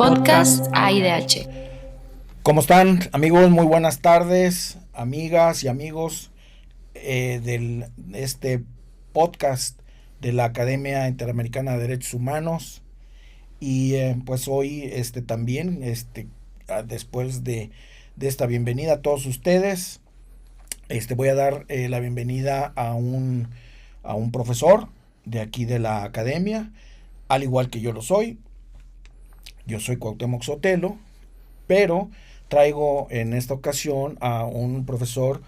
Podcast AIDH. ¿Cómo están, amigos? Muy buenas tardes, amigas y amigos de este podcast de la Academia Interamericana de Derechos Humanos. Y pues hoy también, después de esta bienvenida a todos ustedes, voy a dar la bienvenida a un profesor de aquí de la Academia, al igual que yo lo soy. Yo soy Cuauhtémoc Sotelo, pero traigo en esta ocasión a un profesor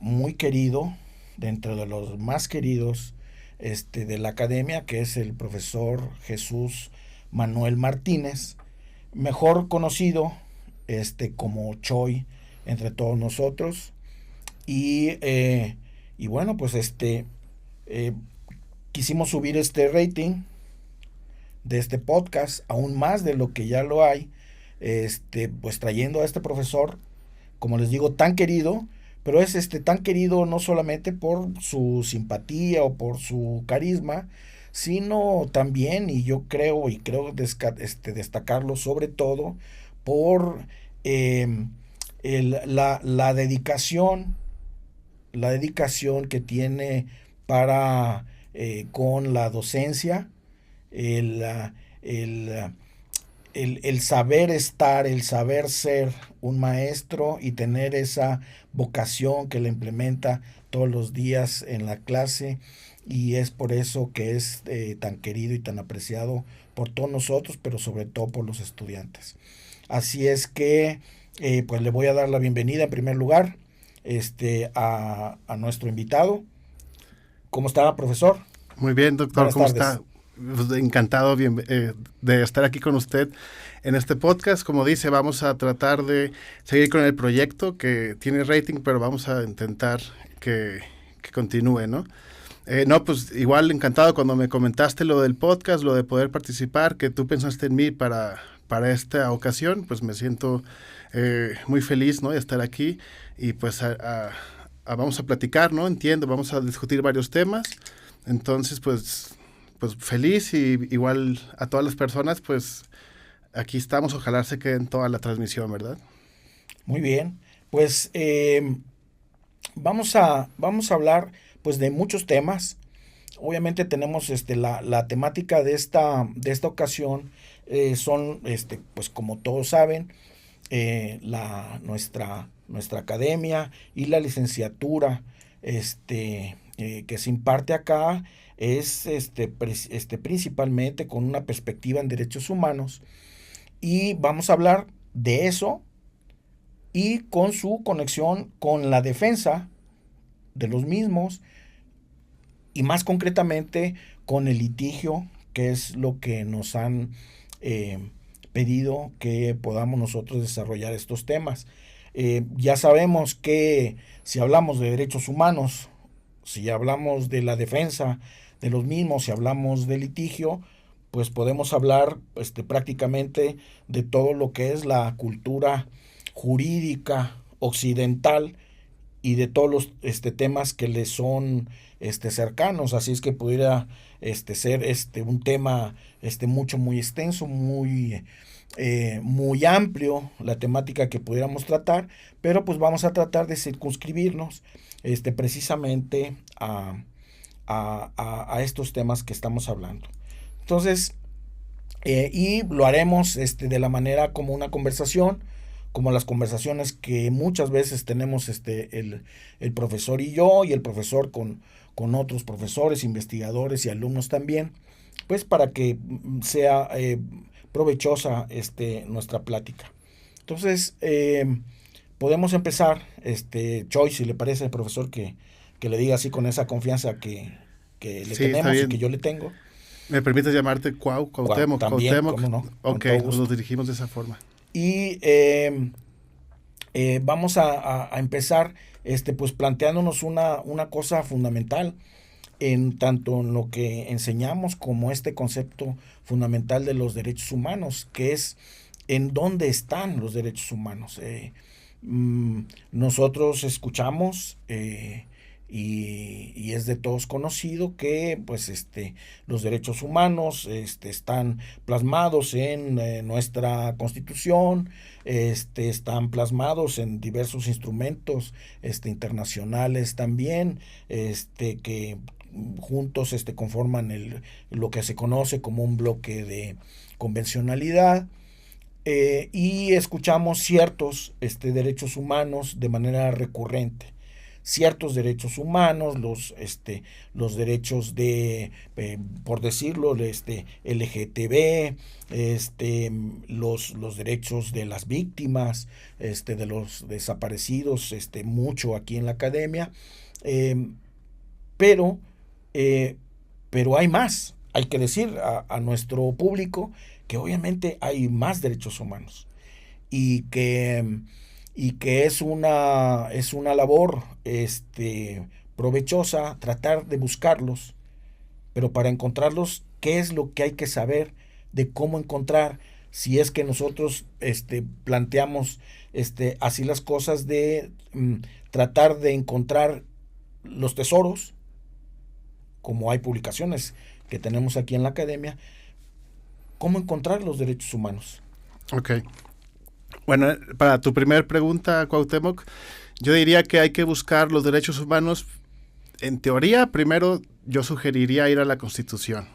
muy querido, dentro de los más queridos de la academia, que es el profesor Jesús Manuel Martínez, mejor conocido como Choy entre todos nosotros. Y bueno, pues quisimos subir este rating de este podcast aún más de lo que ya lo hay, pues trayendo a este profesor, como les digo, tan querido, pero es tan querido no solamente por su simpatía o por su carisma, sino también, y yo creo destacarlo sobre todo por la dedicación que tiene para con la docencia, el, el, el saber estar, el saber ser un maestro y tener esa vocación que le implementa todos los días en la clase, y es por eso que es tan querido y tan apreciado por todos nosotros, pero sobre todo por los estudiantes. Así es que pues le voy a dar la bienvenida en primer lugar a nuestro invitado. ¿Cómo está, profesor? Muy bien, doctor. ¿Cómo está? Pues encantado de estar aquí con usted en este podcast. Como dice, vamos a tratar de seguir con el proyecto que tiene rating, pero vamos a intentar que continúe, ¿no? No, pues igual encantado cuando me comentaste lo del podcast, lo de poder participar, que tú pensaste en mí para esta ocasión, pues me siento muy feliz, ¿no?, de estar aquí y pues vamos a platicar, ¿no? Entiendo, vamos a discutir varios temas. Entonces, pues feliz, y igual a todas las personas, pues aquí estamos, ojalá se queden toda la transmisión, ¿verdad? Muy bien, pues vamos a hablar pues de muchos temas. Obviamente tenemos la temática de esta ocasión, son pues como todos saben, nuestra academia y la licenciatura que se imparte acá es principalmente con una perspectiva en derechos humanos, y vamos a hablar de eso y con su conexión con la defensa de los mismos, y más concretamente con el litigio, que es lo que nos han pedido que podamos nosotros desarrollar estos temas. Ya sabemos que si hablamos de derechos humanos, si hablamos de la defensa de los mismos, si hablamos de litigio, pues podemos hablar prácticamente de todo lo que es la cultura jurídica occidental y de todos los temas que le son cercanos. Así es que pudiera ser un tema muy extenso, muy amplio, la temática que pudiéramos tratar, pero pues vamos a tratar de circunscribirnos precisamente a estos temas que estamos hablando. Entonces, y lo haremos de la manera como una conversación, como las conversaciones que muchas veces tenemos el profesor y yo, y el profesor con otros profesores, investigadores y alumnos también, pues para que sea provechosa nuestra plática. Entonces, podemos empezar, Choy, si le parece al profesor que le diga así con esa confianza que le tenemos y que yo le tengo. ¿Me permites llamarte Cuauhtémoc? También, ¿cómo no? Ok, nos dirigimos de esa forma. Y vamos a empezar pues planteándonos una cosa fundamental, en tanto en lo que enseñamos como este concepto fundamental de los derechos humanos, que es en dónde están los derechos humanos. Nosotros escuchamos y es de todos conocido que pues los derechos humanos están plasmados en nuestra Constitución, están plasmados en diversos instrumentos internacionales también, que juntos conforman lo que se conoce como un bloque de convencionalidad. Y escuchamos ciertos derechos humanos de manera recurrente, ciertos derechos humanos, los derechos de, por decirlo, LGTB, los derechos de las víctimas, de los desaparecidos, mucho aquí en la academia, pero hay más. Hay que decir a nuestro público que obviamente hay más derechos humanos y que es una labor provechosa tratar de buscarlos, pero para encontrarlos, ¿qué es lo que hay que saber de cómo encontrar? Si es que nosotros planteamos así las cosas de tratar de encontrar los tesoros, como hay publicaciones que tenemos aquí en la academia, ¿cómo encontrar los derechos humanos? Ok. Bueno, para tu primera pregunta, Cuauhtémoc, yo diría que hay que buscar los derechos humanos. En teoría, primero yo sugeriría ir a la Constitución.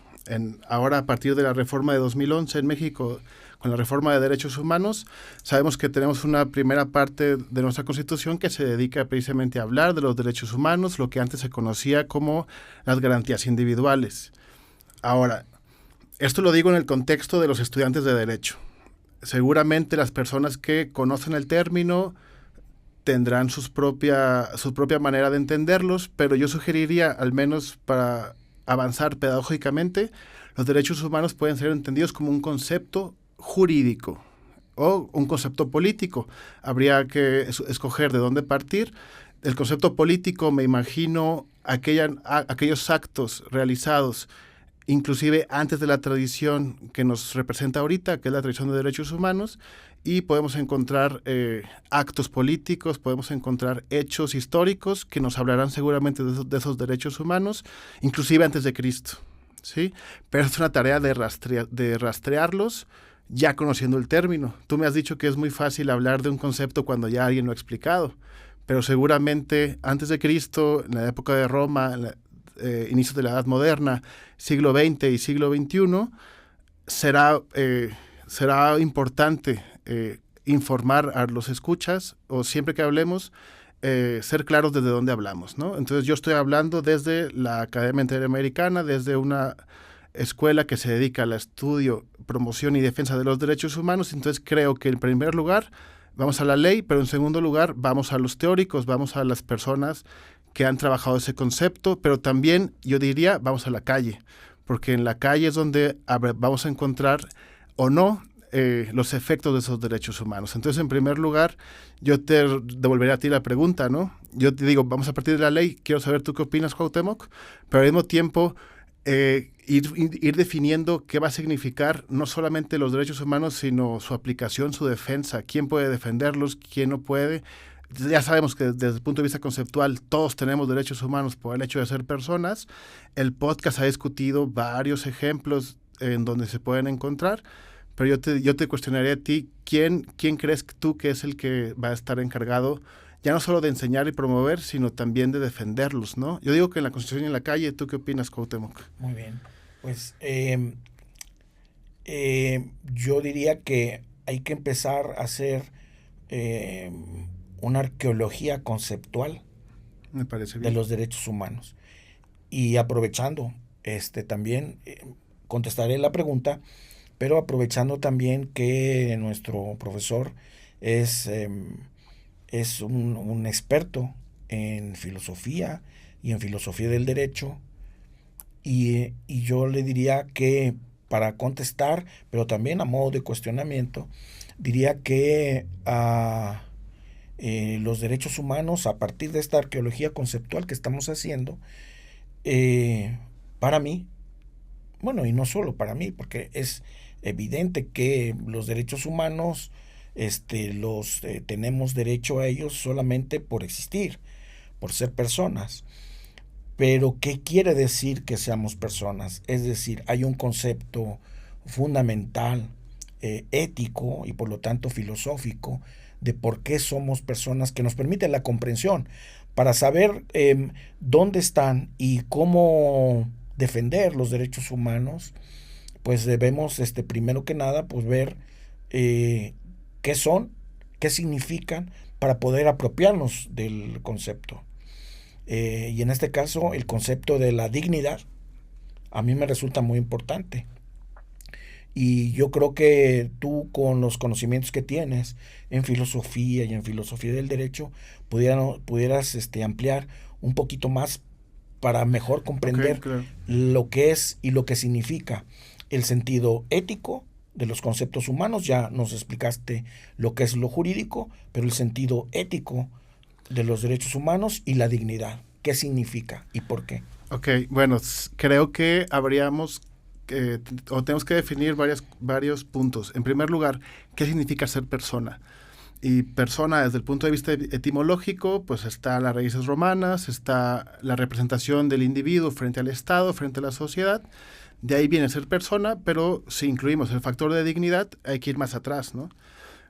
Ahora, a partir de la reforma de 2011 en México, con la reforma de derechos humanos, sabemos que tenemos una primera parte de nuestra Constitución que se dedica precisamente a hablar de los derechos humanos, lo que antes se conocía como las garantías individuales. Ahora, esto lo digo en el contexto de los estudiantes de Derecho. Seguramente las personas que conocen el término tendrán su propia manera de entenderlos, pero yo sugeriría, al menos para avanzar pedagógicamente, los derechos humanos pueden ser entendidos como un concepto jurídico o un concepto político. Habría que escoger de dónde partir. El concepto político, me imagino, aquellos actos realizados inclusive antes de la tradición que nos representa ahorita, que es la tradición de derechos humanos, y podemos encontrar actos políticos, podemos encontrar hechos históricos que nos hablarán seguramente de esos derechos humanos, inclusive antes de Cristo, ¿sí? Pero es una tarea de rastrearlos ya conociendo el término. Tú me has dicho que es muy fácil hablar de un concepto cuando ya alguien lo ha explicado, pero seguramente antes de Cristo, en la época de Roma, inicios de la Edad Moderna, siglo XX y siglo XXI, será importante informar a los escuchas, o siempre que hablemos, ser claros desde dónde hablamos, ¿no? Entonces yo estoy hablando desde la Academia Interamericana, desde una escuela que se dedica al estudio, promoción y defensa de los derechos humanos. Entonces creo que en primer lugar vamos a la ley, pero en segundo lugar vamos a los teóricos, vamos a las personas que han trabajado ese concepto, pero también yo diría vamos a la calle, porque en la calle es donde vamos a encontrar o no los efectos de esos derechos humanos. Entonces, en primer lugar, yo te devolveré a ti la pregunta, ¿no? Yo te digo, vamos a partir de la ley, quiero saber tú qué opinas, Cuauhtémoc, pero al mismo tiempo ir definiendo qué va a significar no solamente los derechos humanos, sino su aplicación, su defensa, quién puede defenderlos, quién no puede. Ya sabemos que desde el punto de vista conceptual todos tenemos derechos humanos por el hecho de ser personas. El podcast ha discutido varios ejemplos en donde se pueden encontrar, pero yo te cuestionaría a ti, ¿quién crees tú que es el que va a estar encargado ya no solo de enseñar y promover, sino también de defenderlos, ¿no? Yo digo que en la Constitución y en la calle. ¿Tú qué opinas, Cuauhtémoc? Muy bien. Pues yo diría que hay que empezar a hacer una arqueología conceptual, me parece bien, de los derechos humanos. Y aprovechando, también contestaré la pregunta, pero aprovechando también que nuestro profesor es un experto en filosofía y en filosofía del derecho, y yo le diría que para contestar, pero también a modo de cuestionamiento, diría que los derechos humanos, a partir de esta arqueología conceptual que estamos haciendo, para mí, bueno, y no solo para mí, porque es evidente que los derechos humanos tenemos derecho a ellos solamente por existir, por ser personas. Pero, ¿qué quiere decir que seamos personas? Es decir, hay un concepto fundamental, ético y por lo tanto filosófico, de por qué somos personas que nos permite la comprensión para saber dónde están y cómo defender los derechos humanos. Pues debemos, primero que nada, pues ver qué son, qué significan, para poder apropiarnos del concepto. Y en este caso, el concepto de la dignidad a mí me resulta muy importante. Y yo creo que tú, con los conocimientos que tienes en filosofía y en filosofía del derecho, pudieras ampliar un poquito más para mejor comprender Claro. lo que es y lo que significa el sentido ético de los conceptos humanos. Ya nos explicaste lo que es lo jurídico, pero el sentido ético de los derechos humanos y la dignidad. ¿Qué significa y por qué? Ok, bueno, creo que o tenemos que definir varios puntos. En primer lugar, ¿qué significa ser persona? Y persona, desde el punto de vista etimológico, pues está las raíces romanas, está la representación del individuo frente al Estado, frente a la sociedad. De ahí viene ser persona, pero si incluimos el factor de dignidad, hay que ir más atrás, ¿no?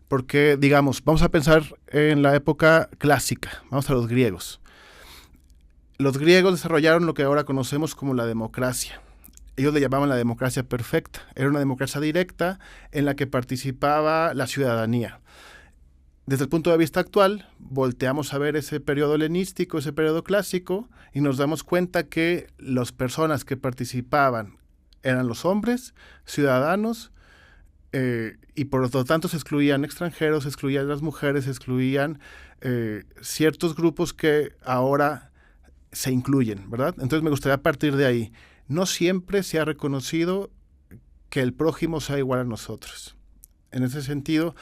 Porque, digamos, vamos a pensar en la época clásica, vamos a los griegos. Los griegos desarrollaron lo que ahora conocemos como la democracia. Ellos le llamaban la democracia perfecta. Era una democracia directa en la que participaba la ciudadanía. Desde el punto de vista actual, volteamos a ver ese periodo helenístico, ese periodo clásico, y nos damos cuenta que las personas que participaban eran los hombres, ciudadanos, y por lo tanto se excluían extranjeros, se excluían las mujeres, se excluían ciertos grupos que ahora se incluyen, ¿verdad? Entonces me gustaría partir de ahí. No siempre se ha reconocido que el prójimo sea igual a nosotros. En ese sentido,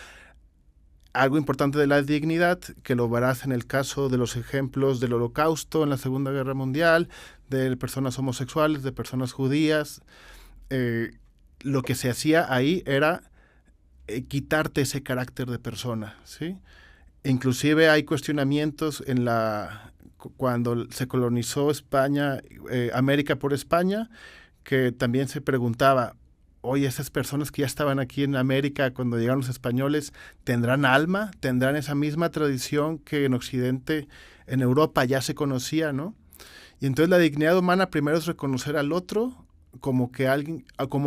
algo importante de la dignidad, que lo verás en el caso de los ejemplos del Holocausto en la Segunda Guerra Mundial, de personas homosexuales, de personas judías, lo que se hacía ahí era quitarte ese carácter de persona, ¿sí? Inclusive hay cuestionamientos cuando se colonizó España, América por España, que también se preguntaba, oye, esas personas que ya estaban aquí en América cuando llegaron los españoles, ¿tendrán alma? ¿Tendrán esa misma tradición que en Occidente, en Europa ya se conocía, ¿no? Y entonces la dignidad humana primero es reconocer al otro como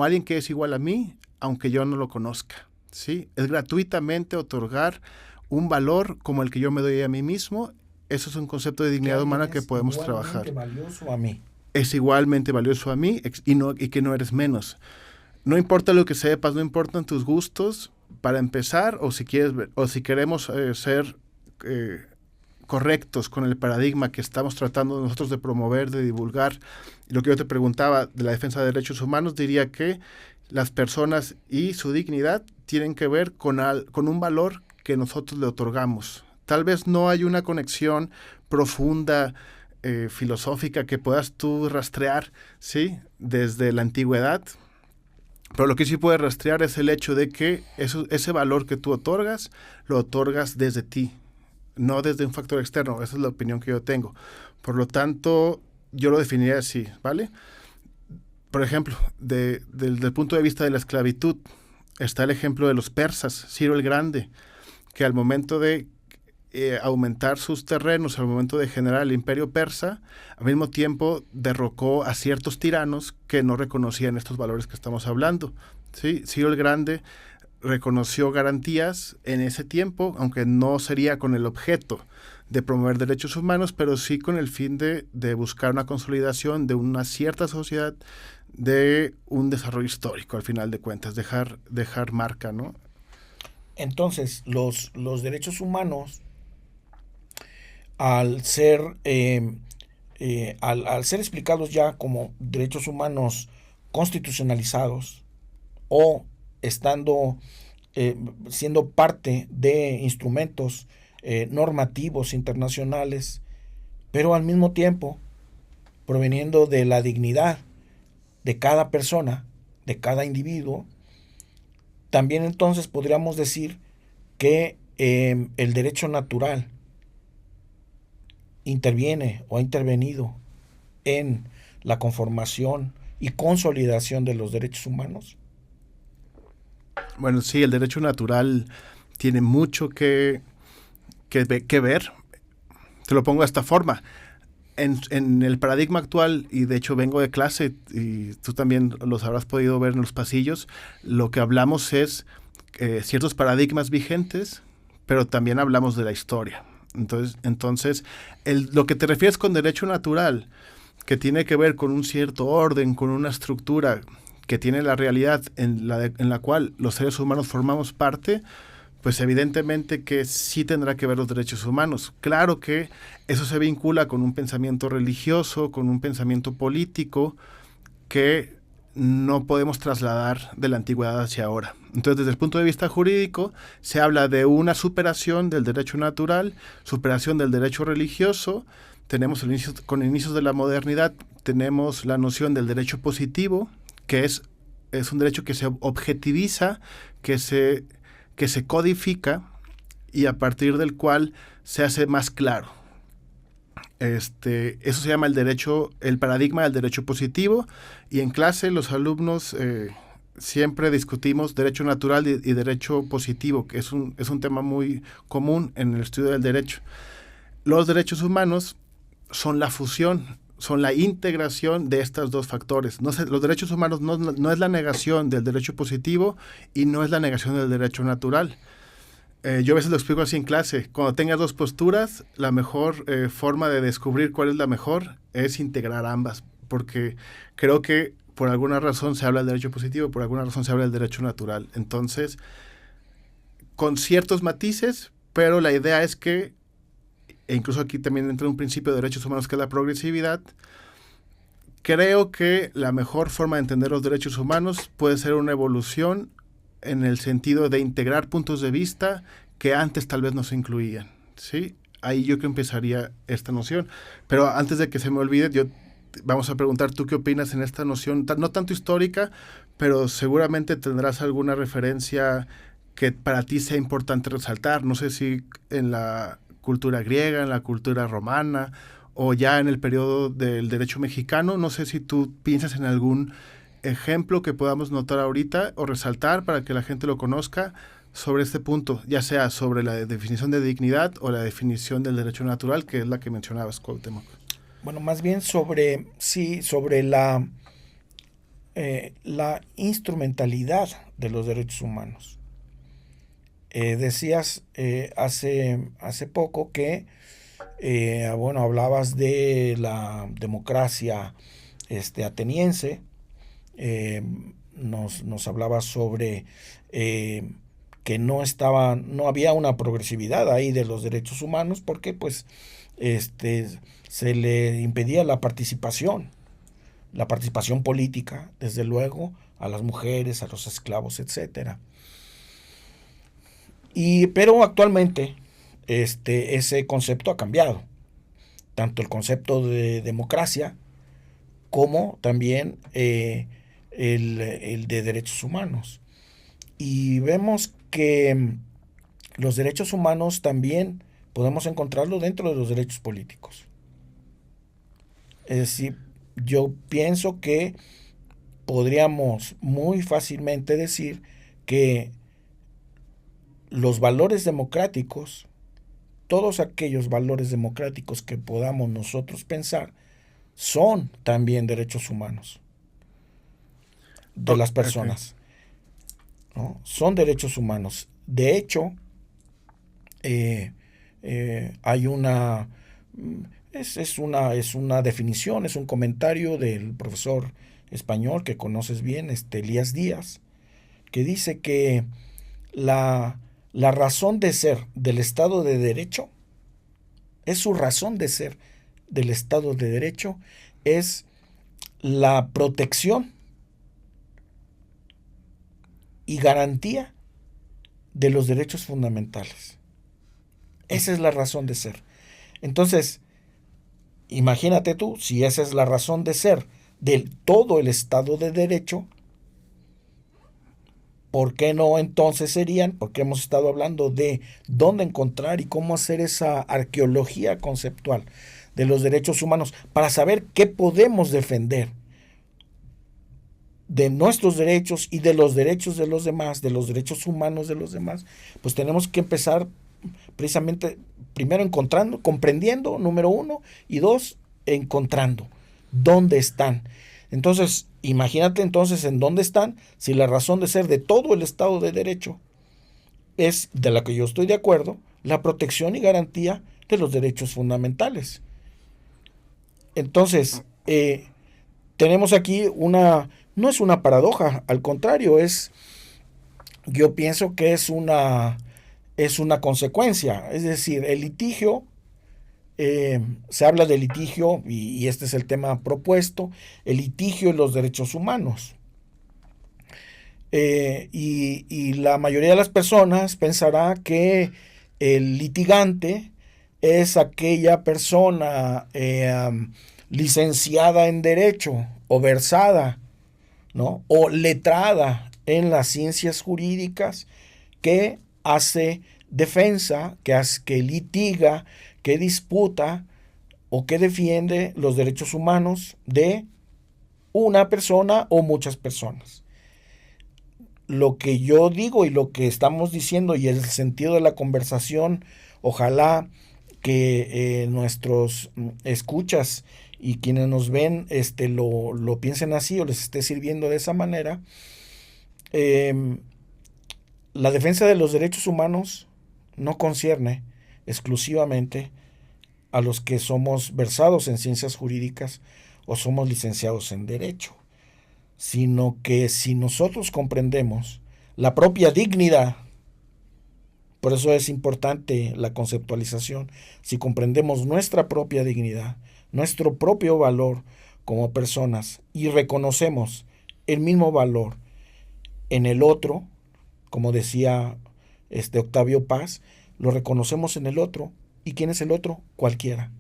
alguien que es igual a mí, aunque yo no lo conozca, ¿sí? Es gratuitamente otorgar un valor como el que yo me doy a mí mismo. Eso es un concepto de dignidad humana que podemos trabajar. Es igualmente valioso a mí. Es igualmente valioso a mí y que no eres menos. No importa lo que sepas, no importan tus gustos, para empezar, o si queremos ser correctos con el paradigma que estamos tratando nosotros de promover, de divulgar. Lo que yo te preguntaba de la defensa de derechos humanos, diría que las personas y su dignidad tienen que ver con un valor que nosotros le otorgamos. Tal vez no hay una conexión profunda, filosófica, que puedas tú rastrear, ¿sí?, desde la antigüedad, pero lo que sí puedes rastrear es el hecho de que ese valor que tú otorgas, lo otorgas desde ti, no desde un factor externo. Esa es la opinión que yo tengo. Por lo tanto, yo lo definiría así, ¿vale? Por ejemplo, desde el punto de vista de la esclavitud, está el ejemplo de los persas, Ciro el Grande, que al momento de aumentar sus terrenos, al momento de generar el imperio persa, al mismo tiempo derrocó a ciertos tiranos que no reconocían estos valores que estamos hablando, ¿sí? Ciro el Grande reconoció garantías en ese tiempo, aunque no sería con el objeto de promover derechos humanos, pero sí con el fin de buscar una consolidación de una cierta sociedad, de un desarrollo histórico, al final de cuentas, dejar marca, ¿no? Entonces, los derechos humanos, al ser explicados ya como derechos humanos constitucionalizados o siendo parte de instrumentos normativos internacionales, pero al mismo tiempo proveniendo de la dignidad de cada persona, de cada individuo, también entonces podríamos decir que el derecho natural interviene o ha intervenido en la conformación y consolidación de los derechos humanos? Bueno, sí, el derecho natural tiene mucho que ver. Te lo pongo de esta forma. En el paradigma actual, y de hecho vengo de clase, y tú también los habrás podido ver en los pasillos, lo que hablamos es ciertos paradigmas vigentes, pero también hablamos de la historia. Entonces lo que te refieres con derecho natural, que tiene que ver con un cierto orden, con una estructura que tiene la realidad en la cual los seres humanos formamos parte, pues evidentemente que sí tendrá que ver los derechos humanos. Claro que eso se vincula con un pensamiento religioso, con un pensamiento político que no podemos trasladar de la antigüedad hacia ahora. Entonces, desde el punto de vista jurídico, se habla de una superación del derecho natural, superación del derecho religioso. Tenemos con inicios de la modernidad, tenemos la noción del derecho positivo, que es un derecho que se objetiviza, que se codifica y a partir del cual se hace más claro. Eso se llama el paradigma del derecho positivo, y en clase los alumnos siempre discutimos derecho natural y derecho positivo, que es un tema muy común en el estudio del derecho. Los derechos humanos son la fusión, son la integración de estos dos factores. Los derechos humanos no es la negación del derecho positivo y no es la negación del derecho natural. Yo a veces lo explico así en clase. Cuando tengas dos posturas, la mejor forma de descubrir cuál es la mejor es integrar ambas, porque creo que por alguna razón se habla del derecho positivo, por alguna razón se habla del derecho natural. Entonces, con ciertos matices, pero la idea es que, e incluso aquí también entra un principio de derechos humanos que es la progresividad, creo que la mejor forma de entender los derechos humanos puede ser una evolución en el sentido de integrar puntos de vista que antes tal vez no se incluían, ¿sí? Ahí yo que empezaría esta noción. Pero antes de que se me olvide, vamos a preguntar, ¿tú qué opinas en esta noción? No tanto histórica, pero seguramente tendrás alguna referencia que para ti sea importante resaltar. No sé si en la cultura griega, en la cultura romana, o ya en el periodo del derecho mexicano. No sé si tú piensas en algún ejemplo que podamos notar ahorita o resaltar para que la gente lo conozca sobre este punto, ya sea sobre la definición de dignidad o la definición del derecho natural, que es la que mencionabas, Cuauhtémoc. Bueno, más bien sobre la instrumentalidad de los derechos humanos. Decías hace poco que hablabas de la democracia ateniense. Nos hablaba sobre que no había una progresividad ahí de los derechos humanos porque pues se le impedía la participación política, desde luego, a las mujeres, a los esclavos, etcétera. Pero actualmente ese concepto ha cambiado, tanto el concepto de democracia como también el de derechos humanos. Y vemos que los derechos humanos también podemos encontrarlo dentro de los derechos políticos. Es decir, yo pienso que podríamos muy fácilmente decir que los valores democráticos, todos aquellos valores democráticos que podamos nosotros pensar, son también derechos humanos de las personas. Okay. ¿No? Son derechos humanos. De hecho, hay una definición, es un comentario del profesor español que conoces bien, Elías Díaz, que dice que la razón de ser del Estado de Derecho, es su razón de ser del Estado de Derecho, es la protección y garantía de los derechos fundamentales. Esa es la razón de ser. Entonces, imagínate tú, si esa es la razón de ser de todo el Estado de Derecho, ¿por qué no entonces serían? Porque hemos estado hablando de dónde encontrar y cómo hacer esa arqueología conceptual. de los derechos humanos, para saber qué podemos defender de nuestros derechos y de los derechos de los demás, de los derechos humanos de los demás, pues tenemos que empezar precisamente, primero encontrando, comprendiendo, número uno, y dos, encontrando dónde están. Entonces, imagínate entonces en dónde están, si la razón de ser de todo el Estado de Derecho es, de la que yo estoy de acuerdo, la protección y garantía de los derechos fundamentales. Entonces, tenemos aquí no es una paradoja, al contrario, yo pienso que es una consecuencia. Es decir, el litigio, se habla de litigio, y este es el tema propuesto, el litigio y los derechos humanos. Y la mayoría de las personas pensará que el litigante es aquella persona licenciada en derecho o versada, ¿no?, o letrada en las ciencias jurídicas, que hace defensa, que litiga, que disputa o que defiende los derechos humanos de una persona o muchas personas. Lo que yo digo y lo que estamos diciendo y el sentido de la conversación, ojalá que nuestros escuchas y quienes nos ven lo piensen así o les esté sirviendo de esa manera. La defensa de los derechos humanos no concierne exclusivamente a los que somos versados en ciencias jurídicas o somos licenciados en derecho, sino que si nosotros comprendemos la propia dignidad, por eso es importante la conceptualización, si comprendemos nuestra propia dignidad, nuestro propio valor como personas y reconocemos el mismo valor en el otro, como decía Octavio Paz, lo reconocemos en el otro. ¿Y quién es el otro? Cualquiera.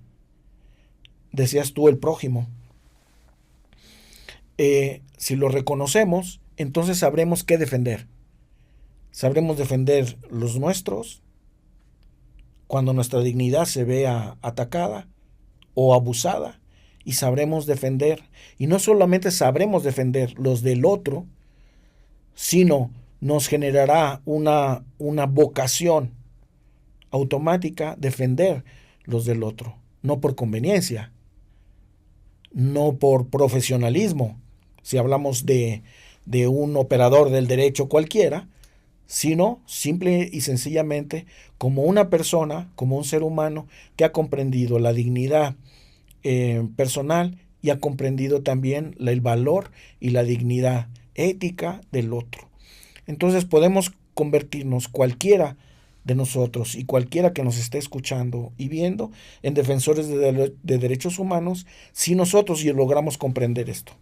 Decías tú, el prójimo. Si lo reconocemos, entonces sabremos qué defender. Sabremos defender los nuestros cuando nuestra dignidad se vea atacada o abusada, y sabremos defender, y no solamente sabremos defender los del otro, sino nos generará una vocación automática defender los del otro, no por conveniencia, no por profesionalismo, si hablamos de un operador del derecho cualquiera, sino simple y sencillamente como una persona, como un ser humano que ha comprendido la dignidad personal y ha comprendido también el valor y la dignidad ética del otro. Entonces podemos convertirnos, cualquiera de nosotros y cualquiera que nos esté escuchando y viendo, en defensores de derechos humanos si nosotros logramos comprender esto,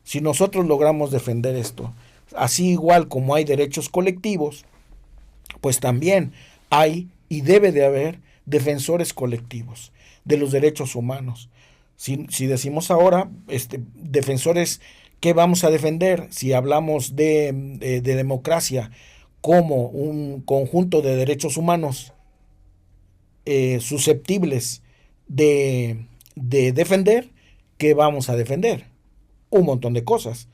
si nosotros logramos defender esto. Así igual como hay derechos colectivos, pues también hay y debe de haber defensores colectivos de los derechos humanos. Si decimos ahora, defensores, ¿qué vamos a defender? Si hablamos de democracia como un conjunto de derechos humanos susceptibles de defender, ¿qué vamos a defender? Un montón de cosas.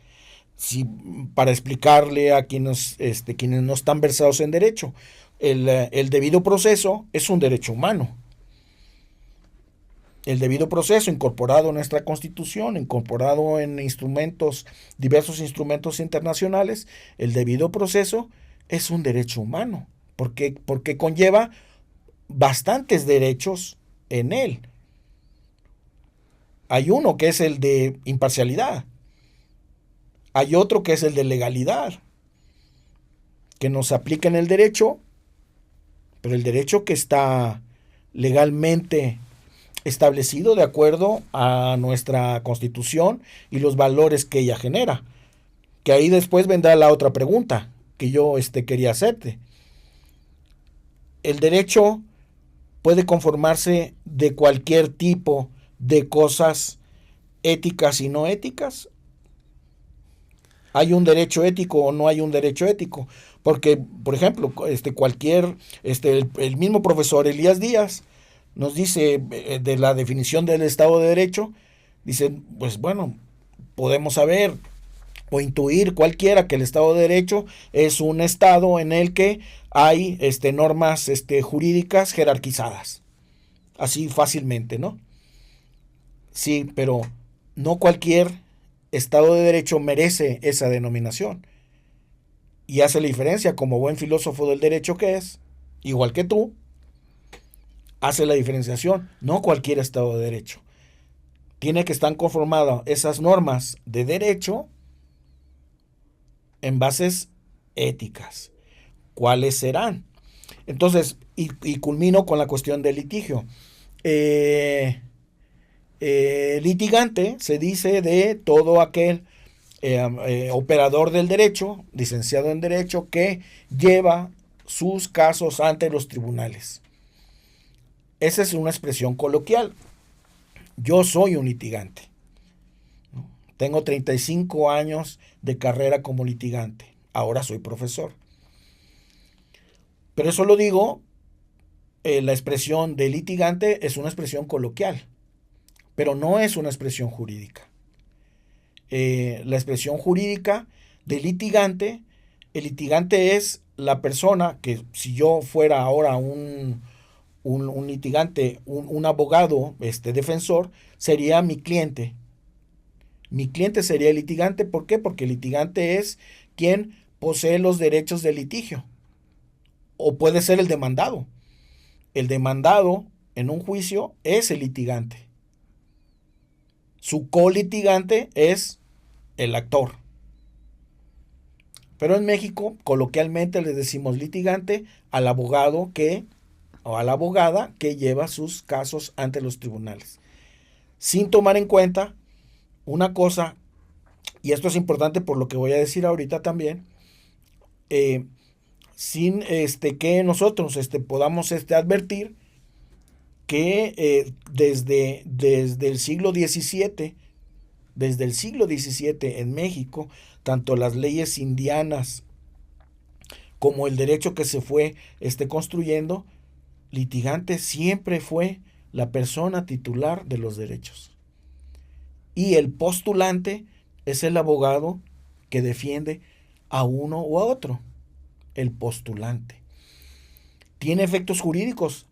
Para explicarle a quienes no están versados en derecho, el debido proceso es un derecho humano. El debido proceso, incorporado en nuestra Constitución, incorporado en diversos instrumentos internacionales, el debido proceso es un derecho humano, porque conlleva bastantes derechos en él. Hay uno que es el de imparcialidad, hay otro que es el de legalidad, que nos aplica en el derecho, pero el derecho que está legalmente establecido de acuerdo a nuestra Constitución y los valores que ella genera. Que ahí después vendrá la otra pregunta que yo quería hacerte. El derecho puede conformarse de cualquier tipo de cosas éticas y no éticas. ¿Hay un derecho ético o no hay un derecho ético? Porque, por ejemplo, el mismo profesor Elías Díaz nos dice de la definición del Estado de Derecho, dicen, pues bueno, podemos saber o intuir cualquiera que el Estado de Derecho es un Estado en el que hay normas jurídicas jerarquizadas, así fácilmente, ¿no? Sí, pero no cualquier Estado de Derecho merece esa denominación. Y hace la diferencia, como buen filósofo del derecho que es, igual que tú, hace la diferenciación. No cualquier Estado de Derecho. Tiene que estar conformadas esas normas de derecho en bases éticas. ¿Cuáles serán? Entonces, y culmino con la cuestión del litigio. Litigante se dice de todo aquel operador del derecho, licenciado en derecho, que lleva sus casos ante los tribunales. Esa es una expresión coloquial. Yo soy un litigante, ¿no? Tengo 35 años de carrera como litigante. Ahora soy profesor. Pero eso lo digo, la expresión de litigante es una expresión coloquial, pero no es una expresión jurídica. La expresión jurídica de litigante, el litigante es la persona que, si yo fuera ahora un litigante, un abogado defensor, sería mi cliente. Mi cliente sería el litigante. ¿Por qué? Porque el litigante es quien posee los derechos del litigio. O puede ser el demandado. El demandado en un juicio es el litigante. Su colitigante es el actor. Pero en México, coloquialmente le decimos litigante al abogado o a la abogada que lleva sus casos ante los tribunales. Sin tomar en cuenta una cosa, y esto es importante por lo que voy a decir ahorita también, sin que nosotros podamos advertir que desde el siglo XVII, en México, tanto las leyes indianas como el derecho que se fue construyendo, litigante siempre fue la persona titular de los derechos. Y el postulante es el abogado que defiende a uno o a otro. El postulante. Tiene efectos jurídicos,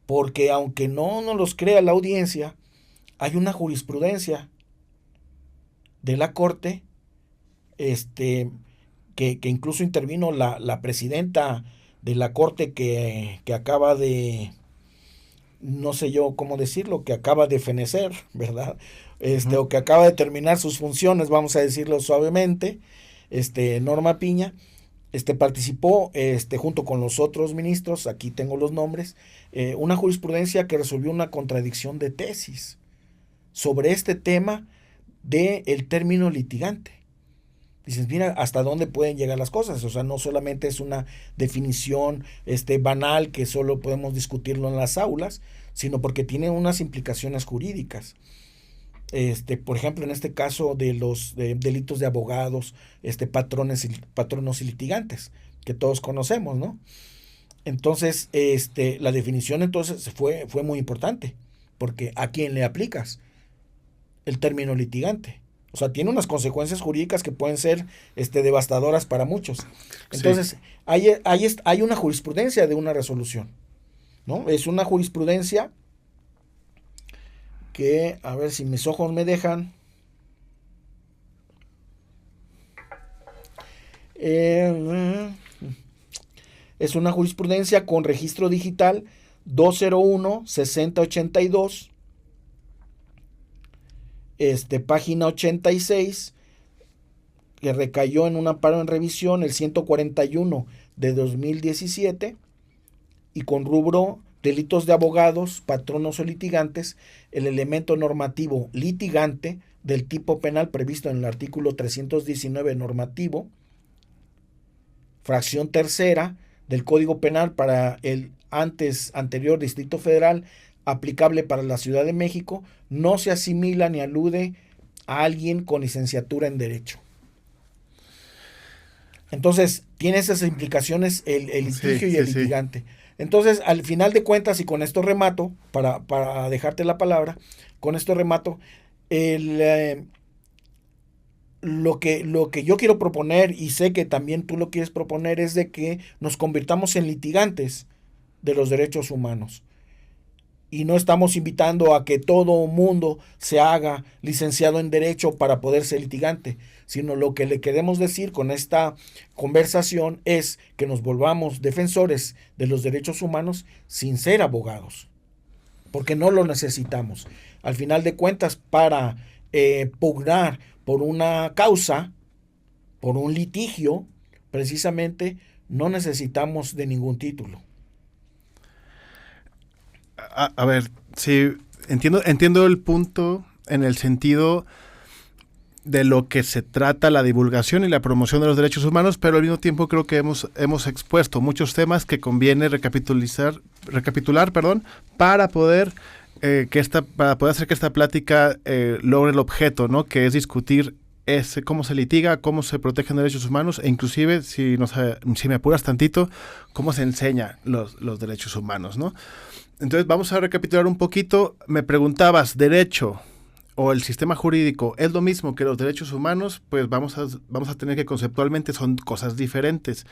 porque aunque no nos los crea la audiencia, hay una jurisprudencia de la Corte, que incluso intervino la presidenta de la Corte que acaba de, no sé yo cómo decirlo, que acaba de fenecer, ¿verdad? O que acaba de terminar sus funciones, vamos a decirlo suavemente, Norma Piña, participó junto con los otros ministros, aquí tengo los nombres, una jurisprudencia que resolvió una contradicción de tesis sobre este tema del término litigante. Dices, mira hasta dónde pueden llegar las cosas. O sea, no solamente es una definición banal que solo podemos discutirlo en las aulas, sino porque tiene unas implicaciones jurídicas. Por ejemplo, en este caso de los delitos de abogados, patronos y litigantes, que todos conocemos, ¿no? Entonces, la definición entonces fue muy importante, porque ¿a quién le aplicas el término litigante? O sea, tiene unas consecuencias jurídicas que pueden ser devastadoras para muchos. Entonces, sí, hay una jurisprudencia de una resolución, ¿no? Es una jurisprudencia que, a ver si mis ojos me dejan, es una jurisprudencia con registro digital 201-6082, página 86, que recayó en un amparo en revisión el 141 de 2017, y con rubro delitos de abogados, patronos o litigantes, el elemento normativo litigante del tipo penal previsto en el artículo 319 normativo, fracción tercera del Código Penal para el anterior Distrito Federal, aplicable para la Ciudad de México, no se asimila ni alude a alguien con licenciatura en Derecho. Entonces, tiene esas implicaciones el litigio y el litigante. Sí. Entonces, al final de cuentas, y con esto remato, para dejarte la palabra, con esto remato, lo que yo quiero proponer, y sé que también tú lo quieres proponer, es de que nos convirtamos en litigantes de los derechos humanos. Y no estamos invitando a que todo mundo se haga licenciado en Derecho para poder ser litigante, sino lo que le queremos decir con esta conversación es que nos volvamos defensores de los derechos humanos sin ser abogados, porque no lo necesitamos. Al final de cuentas, para pugnar por una causa, por un litigio, precisamente no necesitamos de ningún título. A ver, sí, entiendo el punto en el sentido de lo que se trata la divulgación y la promoción de los derechos humanos, pero al mismo tiempo creo que hemos expuesto muchos temas que conviene recapitular, para poder hacer que esta plática logre el objeto, ¿no? Que es discutir cómo se litiga, cómo se protegen derechos humanos, e inclusive, si me apuras tantito, cómo se enseña los derechos humanos, ¿no? Entonces vamos a recapitular un poquito. Me preguntabas, ¿derecho o el sistema jurídico es lo mismo que los derechos humanos? Pues vamos a tener que conceptualmente son cosas diferentes.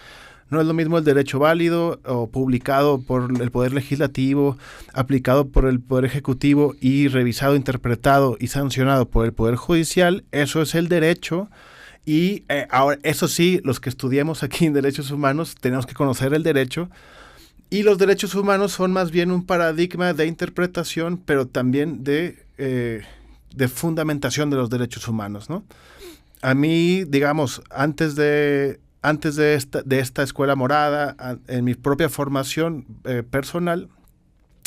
No es lo mismo el derecho válido o publicado por el Poder Legislativo, aplicado por el Poder Ejecutivo y revisado, interpretado y sancionado por el Poder Judicial. Eso es el derecho. Y ahora, eso sí, los que estudiamos aquí en derechos humanos tenemos que conocer el derecho. Y los derechos humanos son más bien un paradigma de interpretación, pero también de fundamentación de los derechos humanos, ¿no? A mí, digamos, antes de esta escuela morada, en mi propia formación personal,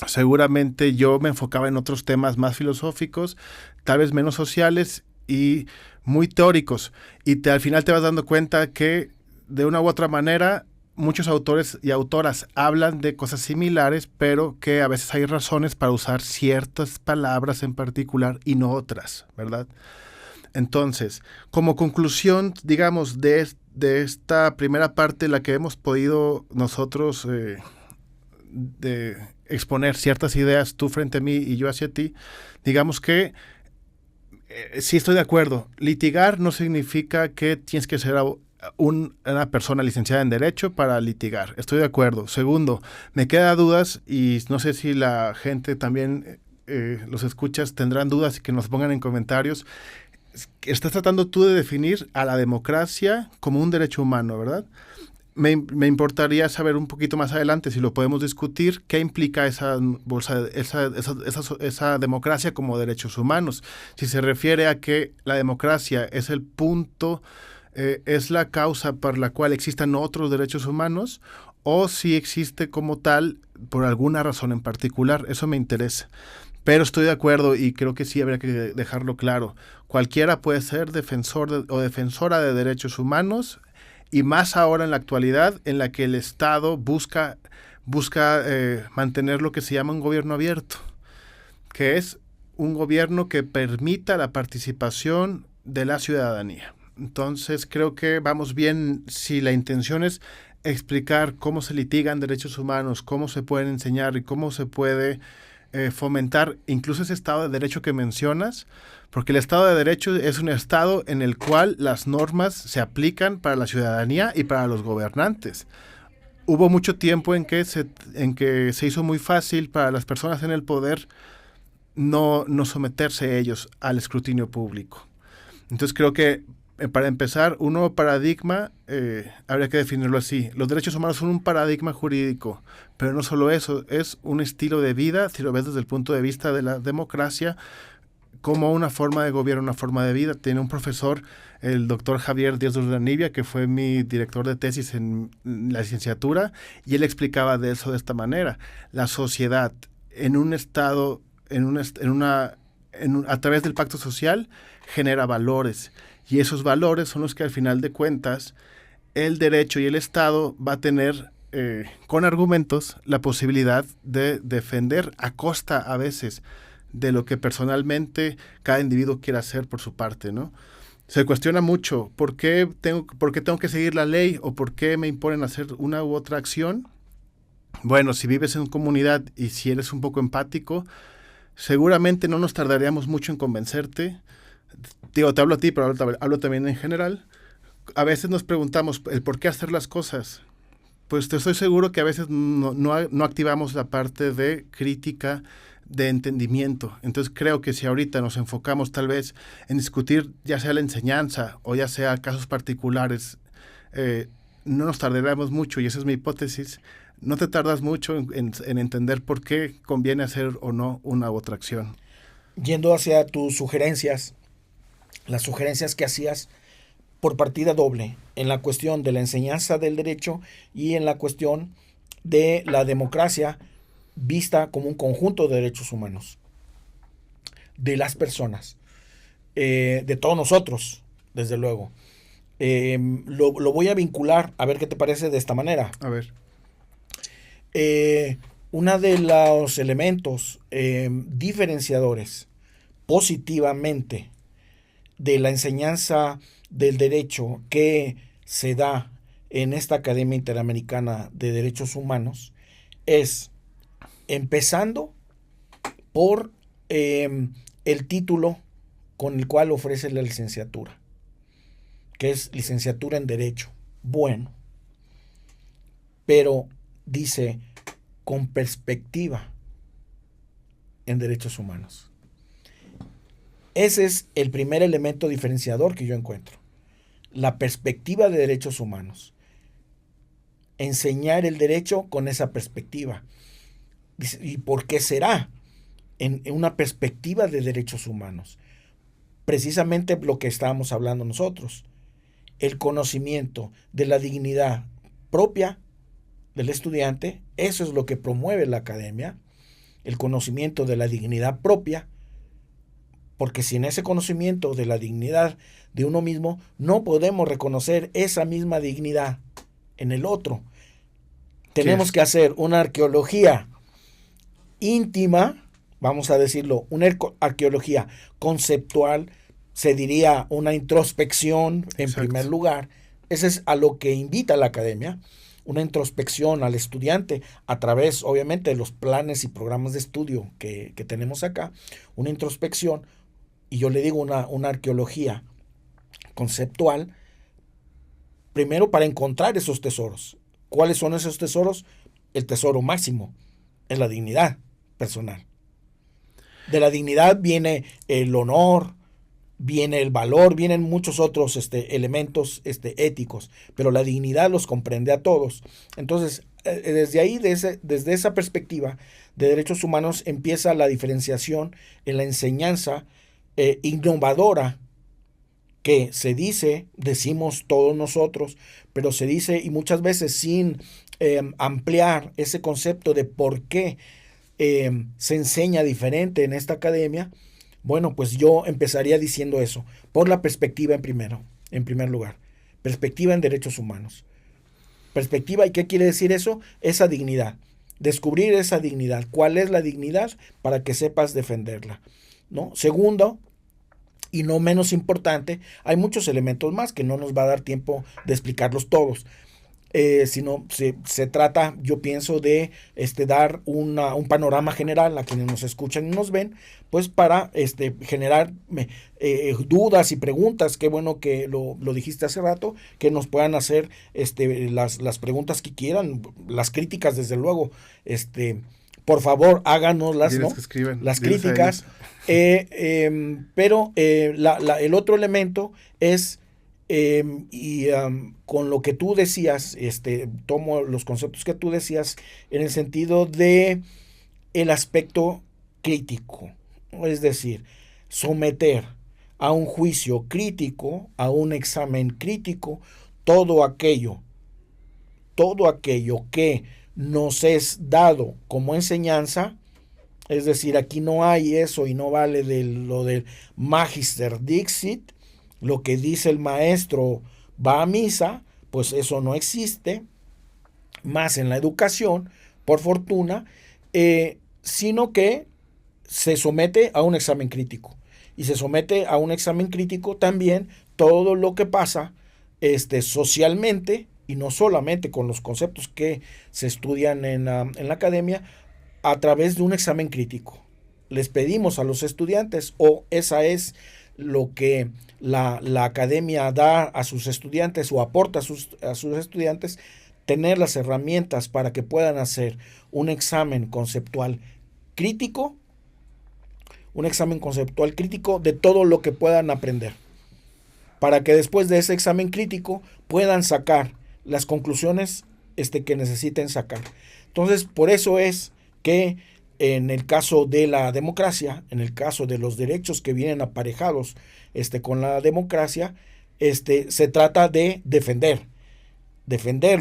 seguramente yo me enfocaba en otros temas más filosóficos, tal vez menos sociales y muy teóricos. Y al final te vas dando cuenta que, de una u otra manera, muchos autores y autoras hablan de cosas similares, pero que a veces hay razones para usar ciertas palabras en particular y no otras, ¿verdad? Entonces, como conclusión, digamos, de esta primera parte, la que hemos podido nosotros de exponer ciertas ideas, tú frente a mí y yo hacia ti, digamos que sí estoy de acuerdo. Litigar no significa que tienes que ser una persona licenciada en Derecho para litigar. Estoy de acuerdo. Segundo, me quedan dudas y no sé si la gente también, los escuchas, tendrán dudas y que nos pongan en comentarios. Estás tratando tú de definir a la democracia como un derecho humano, ¿verdad? Me importaría saber un poquito más adelante, si lo podemos discutir, qué implica esa democracia como derechos humanos. Si se refiere a que la democracia es el punto, es la causa por la cual existan otros derechos humanos, o si existe como tal por alguna razón en particular. Eso me interesa. Pero estoy de acuerdo y creo que sí habría que dejarlo claro. Cualquiera puede ser defensor o defensora de derechos humanos, y más ahora en la actualidad, en la que el Estado busca mantener lo que se llama un gobierno abierto, que es un gobierno que permita la participación de la ciudadanía. Entonces creo que vamos bien si la intención es explicar cómo se litigan derechos humanos, cómo se pueden enseñar y cómo se puede fomentar incluso ese Estado de Derecho que mencionas, porque el Estado de Derecho es un Estado en el cual las normas se aplican para la ciudadanía y para los gobernantes. Hubo mucho tiempo en que se hizo muy fácil para las personas en el poder no someterse ellos al escrutinio público. Entonces creo que para empezar, un nuevo paradigma, habría que definirlo así. Los derechos humanos son un paradigma jurídico, pero no solo eso, es un estilo de vida, si lo ves desde el punto de vista de la democracia, como una forma de gobierno, una forma de vida. Tiene un profesor, el doctor Javier Díaz de Urdanibia, que fue mi director de tesis en la licenciatura, y él explicaba de eso de esta manera. La sociedad, en un estado, a través del pacto social, genera valores. Y esos valores son los que al final de cuentas el derecho y el Estado va a tener con argumentos la posibilidad de defender a costa a veces de lo que personalmente cada individuo quiera hacer por su parte, ¿no? se cuestiona mucho por qué tengo que seguir la ley o por qué me imponen hacer una u otra acción. Bueno, si vives en comunidad y si eres un poco empático, seguramente no nos tardaríamos mucho en convencerte. Digo, te hablo a ti, pero hablo también en general. A veces nos preguntamos el por qué hacer las cosas. Pues te estoy seguro que a veces no activamos la parte de crítica, de entendimiento. Entonces creo que si ahorita nos enfocamos tal vez en discutir ya sea la enseñanza o ya sea casos particulares, no nos tardaríamos mucho, y esa es mi hipótesis. No te tardas mucho en entender por qué conviene hacer o no una u otra acción. Yendo hacia tus sugerencias, las sugerencias que hacías por partida doble, en la cuestión de la enseñanza del derecho y en la cuestión de la democracia vista como un conjunto de derechos humanos, de las personas, de todos nosotros, desde luego. Lo voy a vincular, a ver qué te parece de esta manera. A ver. Uno de los elementos diferenciadores positivamente de la enseñanza del derecho que se da en esta Academia Interamericana de Derechos Humanos es, empezando por el título con el cual ofrece la licenciatura, que es licenciatura en Derecho. Bueno, pero dice con perspectiva en derechos humanos. Ese es el primer elemento diferenciador que yo encuentro. La perspectiva de derechos humanos. Enseñar el derecho con esa perspectiva. ¿Y por qué será? En una perspectiva de derechos humanos. Precisamente lo que estábamos hablando nosotros. El conocimiento de la dignidad propia del estudiante, eso es lo que promueve la academia, el conocimiento de la dignidad propia, porque sin ese conocimiento de la dignidad de uno mismo, no podemos reconocer esa misma dignidad en el otro. Tenemos que hacer una arqueología íntima, vamos a decirlo, una arqueología conceptual, se diría una introspección en primer lugar. Ese es a lo que invita la academia, una introspección al estudiante a través, obviamente, de los planes y programas de estudio que tenemos acá, una introspección, y yo le digo una arqueología conceptual, primero para encontrar esos tesoros. ¿Cuáles son esos tesoros? El tesoro máximo es la dignidad personal. De la dignidad viene el honor, viene el valor, vienen muchos otros elementos éticos, pero la dignidad los comprende a todos. Entonces, desde ahí, desde esa perspectiva de derechos humanos, empieza la diferenciación en la enseñanza innovadora que se dice, decimos todos nosotros, pero se dice y muchas veces sin ampliar ese concepto de por qué se enseña diferente en esta academia. Bueno, pues yo empezaría diciendo eso, por la perspectiva en primer lugar, perspectiva en derechos humanos. Perspectiva, ¿y qué quiere decir eso? Esa dignidad, descubrir esa dignidad. ¿Cuál es la dignidad? Para que sepas defenderla, ¿no? Segundo, y no menos importante, hay muchos elementos más que no nos va a dar tiempo de explicarlos todos. Sino se trata, yo pienso, de dar un panorama general a quienes nos escuchan y nos ven, pues para generar dudas y preguntas. Qué bueno que lo dijiste hace rato, que nos puedan hacer las preguntas que quieran, las críticas, desde luego. Por favor, háganoslas, ¿no? Que escriben, las críticas. Pero el otro elemento es, con lo que tú decías, tomo los conceptos que tú decías en el sentido de el aspecto crítico, es decir, someter a un juicio crítico, a un examen crítico, todo aquello que nos es dado como enseñanza. Es decir, aquí no hay eso y no vale lo del Magister Dixit, lo que dice el maestro va a misa, pues eso no existe, más en la educación, por fortuna, sino que se somete a un examen crítico. Y se somete a un examen crítico también todo lo que pasa socialmente, y no solamente con los conceptos que se estudian en la academia, a través de un examen crítico. Les pedimos a los estudiantes, o esa es lo que la academia da a sus estudiantes o aporta a sus estudiantes, tener las herramientas para que puedan hacer un examen conceptual crítico, de todo lo que puedan aprender, para que después de ese examen crítico puedan sacar las conclusiones que necesiten sacar. Entonces, por eso es que en el caso de la democracia, en el caso de los derechos que vienen aparejados con la democracia, se trata de defender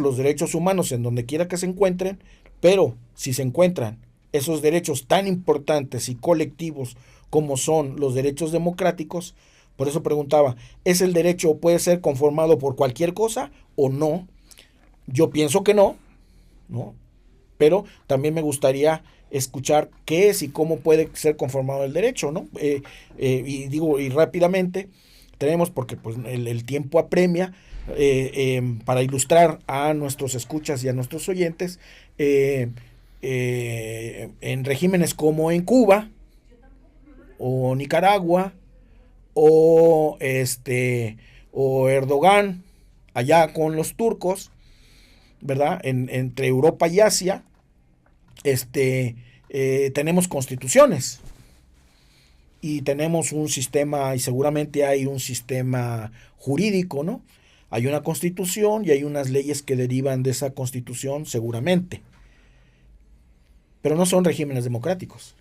los derechos humanos en donde quiera que se encuentren, pero si se encuentran esos derechos tan importantes y colectivos como son los derechos democráticos, por eso preguntaba, ¿es el derecho puede ser conformado por cualquier cosa o no? Yo pienso que no, pero también me gustaría escuchar qué es y cómo puede ser conformado el derecho, ¿no? Y rápidamente tenemos, porque pues el tiempo apremia, para ilustrar a nuestros escuchas y a nuestros oyentes, en regímenes como en Cuba o Nicaragua o Erdogan allá con los turcos, ¿verdad? Entre Europa y Asia, tenemos constituciones y tenemos un sistema, y seguramente hay un sistema jurídico, ¿no? Hay una constitución y hay unas leyes que derivan de esa constitución seguramente, pero no son regímenes democráticos.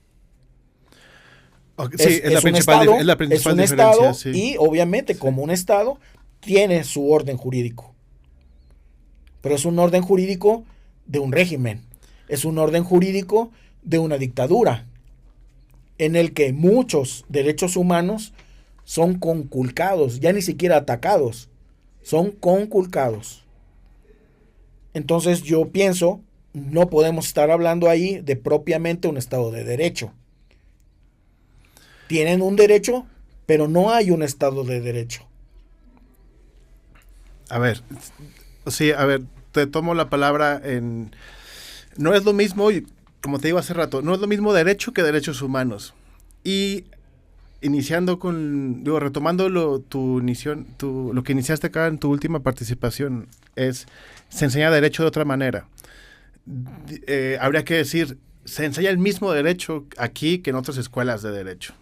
Okay, sí, es la principal diferencia. Estado, sí. Y obviamente como un estado tiene su orden jurídico, pero es un orden jurídico de un régimen, es un orden jurídico de una dictadura, en el que muchos derechos humanos son conculcados, ya ni siquiera atacados, son conculcados. Entonces yo pienso, no podemos estar hablando ahí de propiamente un Estado de Derecho. Tienen un derecho, pero no hay un Estado de Derecho. A ver, te tomo la palabra no es lo mismo, como te digo hace rato, no es lo mismo derecho que derechos humanos. Y iniciando retomando lo que iniciaste acá en tu última participación, se enseña derecho de otra manera. Habría que decir, se enseña el mismo derecho aquí que en otras escuelas de derecho.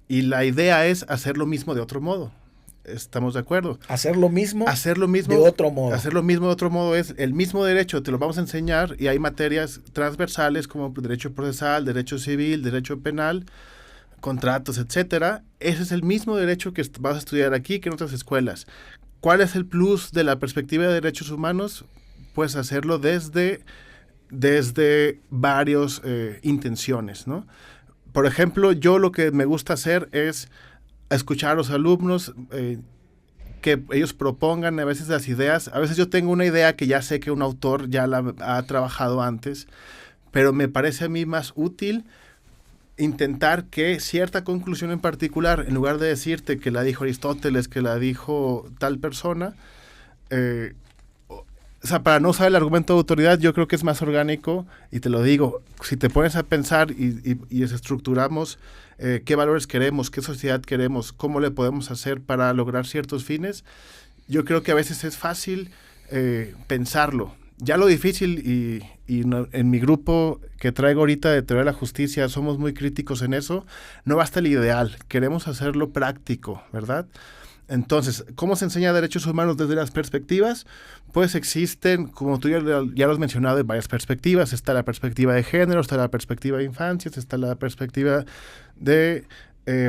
Y la idea es hacer lo mismo de otro modo. ¿Estamos de acuerdo? Hacer lo mismo de otro modo. Hacer lo mismo de otro modo es el mismo derecho, te lo vamos a enseñar, y hay materias transversales como derecho procesal, derecho civil, derecho penal, contratos, etcétera. Ese es el mismo derecho que vas a estudiar aquí que en otras escuelas. ¿Cuál es el plus de la perspectiva de derechos humanos? Pues hacerlo desde varias intenciones, ¿no? Por ejemplo, yo lo que me gusta hacer es escuchar a los alumnos, que ellos propongan a veces las ideas. A veces yo tengo una idea que ya sé que un autor ya la ha trabajado antes, pero me parece a mí más útil intentar que cierta conclusión en particular, en lugar de decirte que la dijo Aristóteles, que la dijo tal persona, para no usar el argumento de autoridad, yo creo que es más orgánico, y te lo digo, si te pones a pensar y estructuramos qué valores queremos, qué sociedad queremos, cómo le podemos hacer para lograr ciertos fines, yo creo que a veces es fácil pensarlo. Ya lo difícil, en mi grupo que traigo ahorita de Teoría de la Justicia, somos muy críticos en eso, no basta el ideal, queremos hacerlo práctico, ¿verdad? Entonces, ¿cómo se enseña derechos humanos desde las perspectivas? Pues existen, como tú ya lo has mencionado, en varias perspectivas. Está la perspectiva de género, está la perspectiva de infancias, está la perspectiva de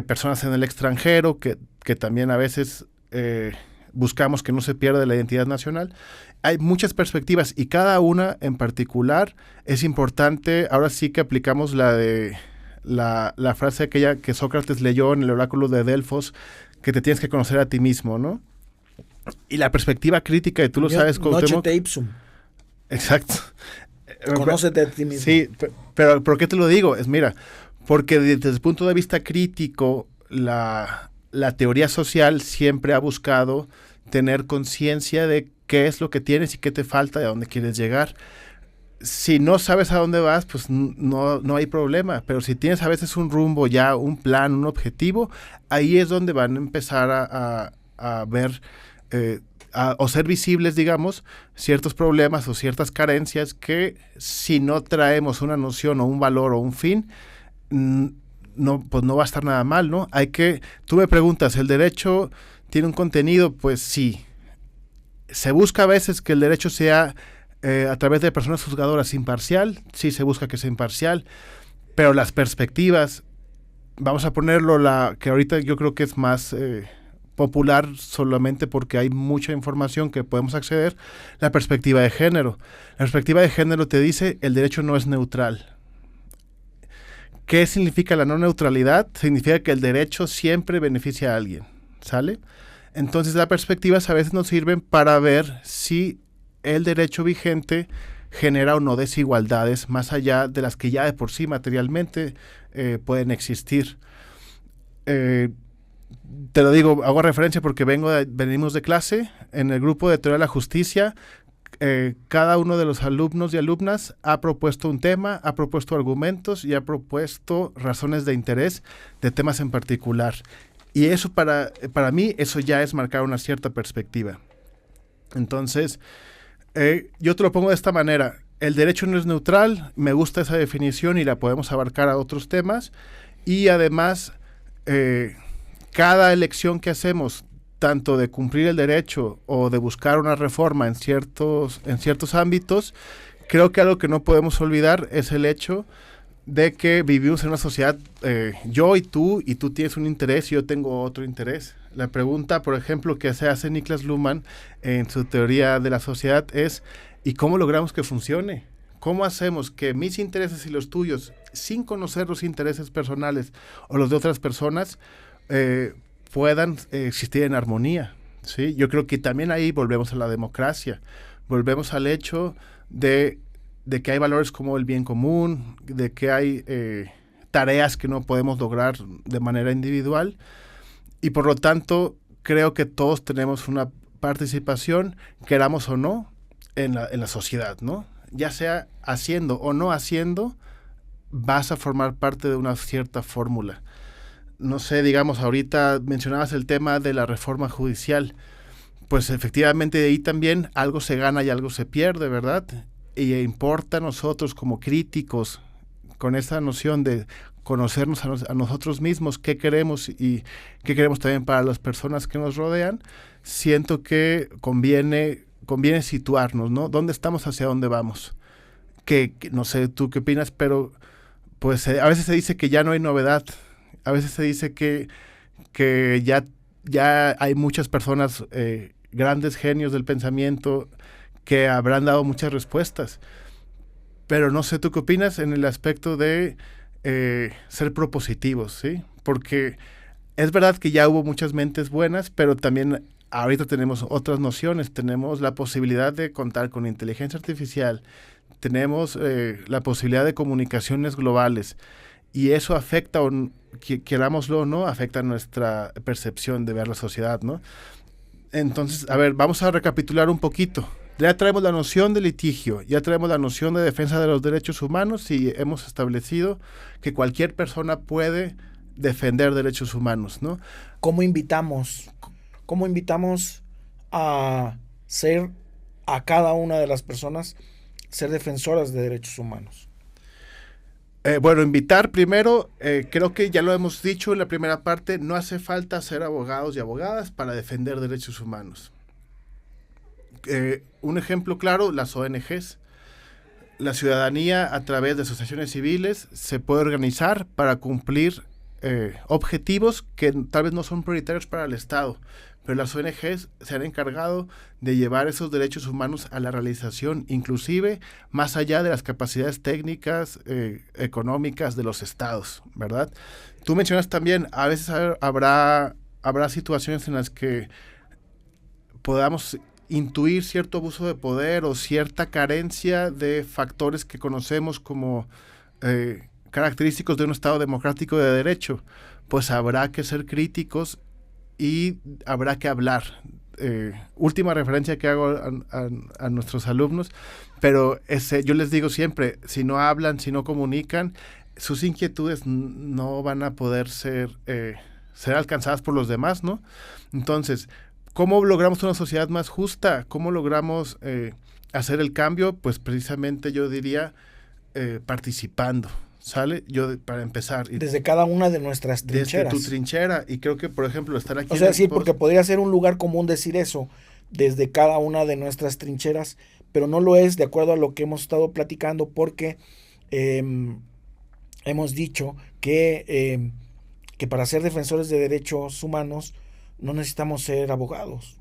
personas en el extranjero, que también a veces buscamos que no se pierda la identidad nacional. Hay muchas perspectivas y cada una en particular es importante. Ahora sí que aplicamos la frase aquella que Sócrates leyó en el oráculo de Delfos, que te tienes que conocer a ti mismo, ¿no? Y la perspectiva crítica, y tú lo sabes, Cuauhtémoc. Nocete ipsum. Exacto. Conócete a ti mismo. Sí, pero ¿por qué te lo digo? Mira, porque desde el punto de vista crítico, la la teoría social siempre ha buscado tener conciencia de qué es lo que tienes y qué te falta y a dónde quieres llegar. Si no sabes a dónde vas, pues no hay problema, pero si tienes a veces un rumbo ya, un plan, un objetivo, ahí es donde van a empezar a ver o ser visibles, digamos, ciertos problemas o ciertas carencias que si no traemos una noción o un valor o un fin, pues no va a estar nada mal, ¿no? Tú me preguntas, ¿el derecho tiene un contenido? Pues sí. Se busca a veces que el derecho sea a través de personas juzgadoras imparcial, sí se busca que sea imparcial, pero las perspectivas, vamos a ponerlo que ahorita yo creo que es más popular solamente porque hay mucha información que podemos acceder, la perspectiva de género. La perspectiva de género te dice el derecho no es neutral. ¿Qué significa la no neutralidad? Significa que el derecho siempre beneficia a alguien, ¿sale? Entonces las perspectivas a veces nos sirven para ver si el derecho vigente genera o no desigualdades más allá de las que ya de por sí materialmente pueden existir. Te lo digo, hago referencia porque venimos de clase. En el grupo de Teoría de la Justicia, cada uno de los alumnos y alumnas ha propuesto un tema, ha propuesto argumentos y ha propuesto razones de interés de temas en particular. Y eso para mí, eso ya es marcar una cierta perspectiva. Entonces, yo te lo pongo de esta manera. El derecho no es neutral, me gusta esa definición y la podemos abarcar a otros temas. Y además, cada elección que hacemos, tanto de cumplir el derecho o de buscar una reforma en ciertos ámbitos, creo que algo que no podemos olvidar es el hecho de que vivimos en una sociedad, yo y tú tienes un interés y yo tengo otro interés. La pregunta, por ejemplo, que se hace Niklas Luhmann en su teoría de la sociedad es, ¿y cómo logramos que funcione? ¿Cómo hacemos que mis intereses y los tuyos, sin conocer los intereses personales o los de otras personas, puedan existir en armonía? ¿Sí? Yo creo que también ahí volvemos a la democracia, volvemos al hecho de que hay valores como el bien común, de que hay tareas que no podemos lograr de manera individual, y por lo tanto creo que todos tenemos una participación, queramos o no, en la sociedad, ¿no? Ya sea haciendo o no haciendo, vas a formar parte de una cierta fórmula. No sé, digamos, ahorita mencionabas el tema de la reforma judicial, pues efectivamente de ahí también algo se gana y algo se pierde, ¿verdad? Y importa a nosotros como críticos, con esa noción de conocernos a nosotros mismos, qué queremos y qué queremos también para las personas que nos rodean, siento que conviene situarnos, ¿no? ¿Dónde estamos, hacia dónde vamos? Que no sé tú qué opinas, pero pues a veces se dice que ya no hay novedad, a veces se dice que ya hay muchas personas, grandes genios del pensamiento, que habrán dado muchas respuestas. Pero no sé, ¿tú qué opinas en el aspecto de ser propositivos, ¿sí? Porque es verdad que ya hubo muchas mentes buenas, pero también ahorita tenemos otras nociones. Tenemos la posibilidad de contar con inteligencia artificial, tenemos la posibilidad de comunicaciones globales, y eso afecta, querámoslo o no, afecta nuestra percepción de ver la sociedad, ¿no? Entonces, a ver, vamos a recapitular un poquito. Ya traemos la noción de litigio, ya traemos la noción de defensa de los derechos humanos y hemos establecido que cualquier persona puede defender derechos humanos, ¿no? ¿Cómo invitamos a cada una de las personas ser defensoras de derechos humanos? Bueno, invitar primero, creo que ya lo hemos dicho en la primera parte, no hace falta ser abogados y abogadas para defender derechos humanos. Un ejemplo claro, las ONGs. La ciudadanía a través de asociaciones civiles se puede organizar para cumplir objetivos que tal vez no son prioritarios para el Estado, pero las ONGs se han encargado de llevar esos derechos humanos a la realización, inclusive más allá de las capacidades técnicas, económicas de los estados, ¿verdad? Tú mencionas también, a veces habrá situaciones en las que podamos intuir cierto abuso de poder o cierta carencia de factores que conocemos como característicos de un Estado democrático de derecho. Pues habrá que ser críticos y habrá que hablar. Última referencia que hago a nuestros alumnos, pero yo les digo siempre, si no hablan, si no comunican, sus inquietudes no van a poder ser alcanzadas por los demás, ¿no? Entonces, ¿cómo logramos una sociedad más justa? ¿Cómo logramos hacer el cambio? Pues precisamente yo diría participando, ¿sale? Para empezar. Desde cada una de nuestras trincheras. Desde tu trinchera. Y creo que, por ejemplo, estar aquí... O sea, sí, porque podría ser un lugar común decir eso, desde cada una de nuestras trincheras, pero no lo es de acuerdo a lo que hemos estado platicando, porque hemos dicho que para ser defensores de derechos humanos no necesitamos ser abogados.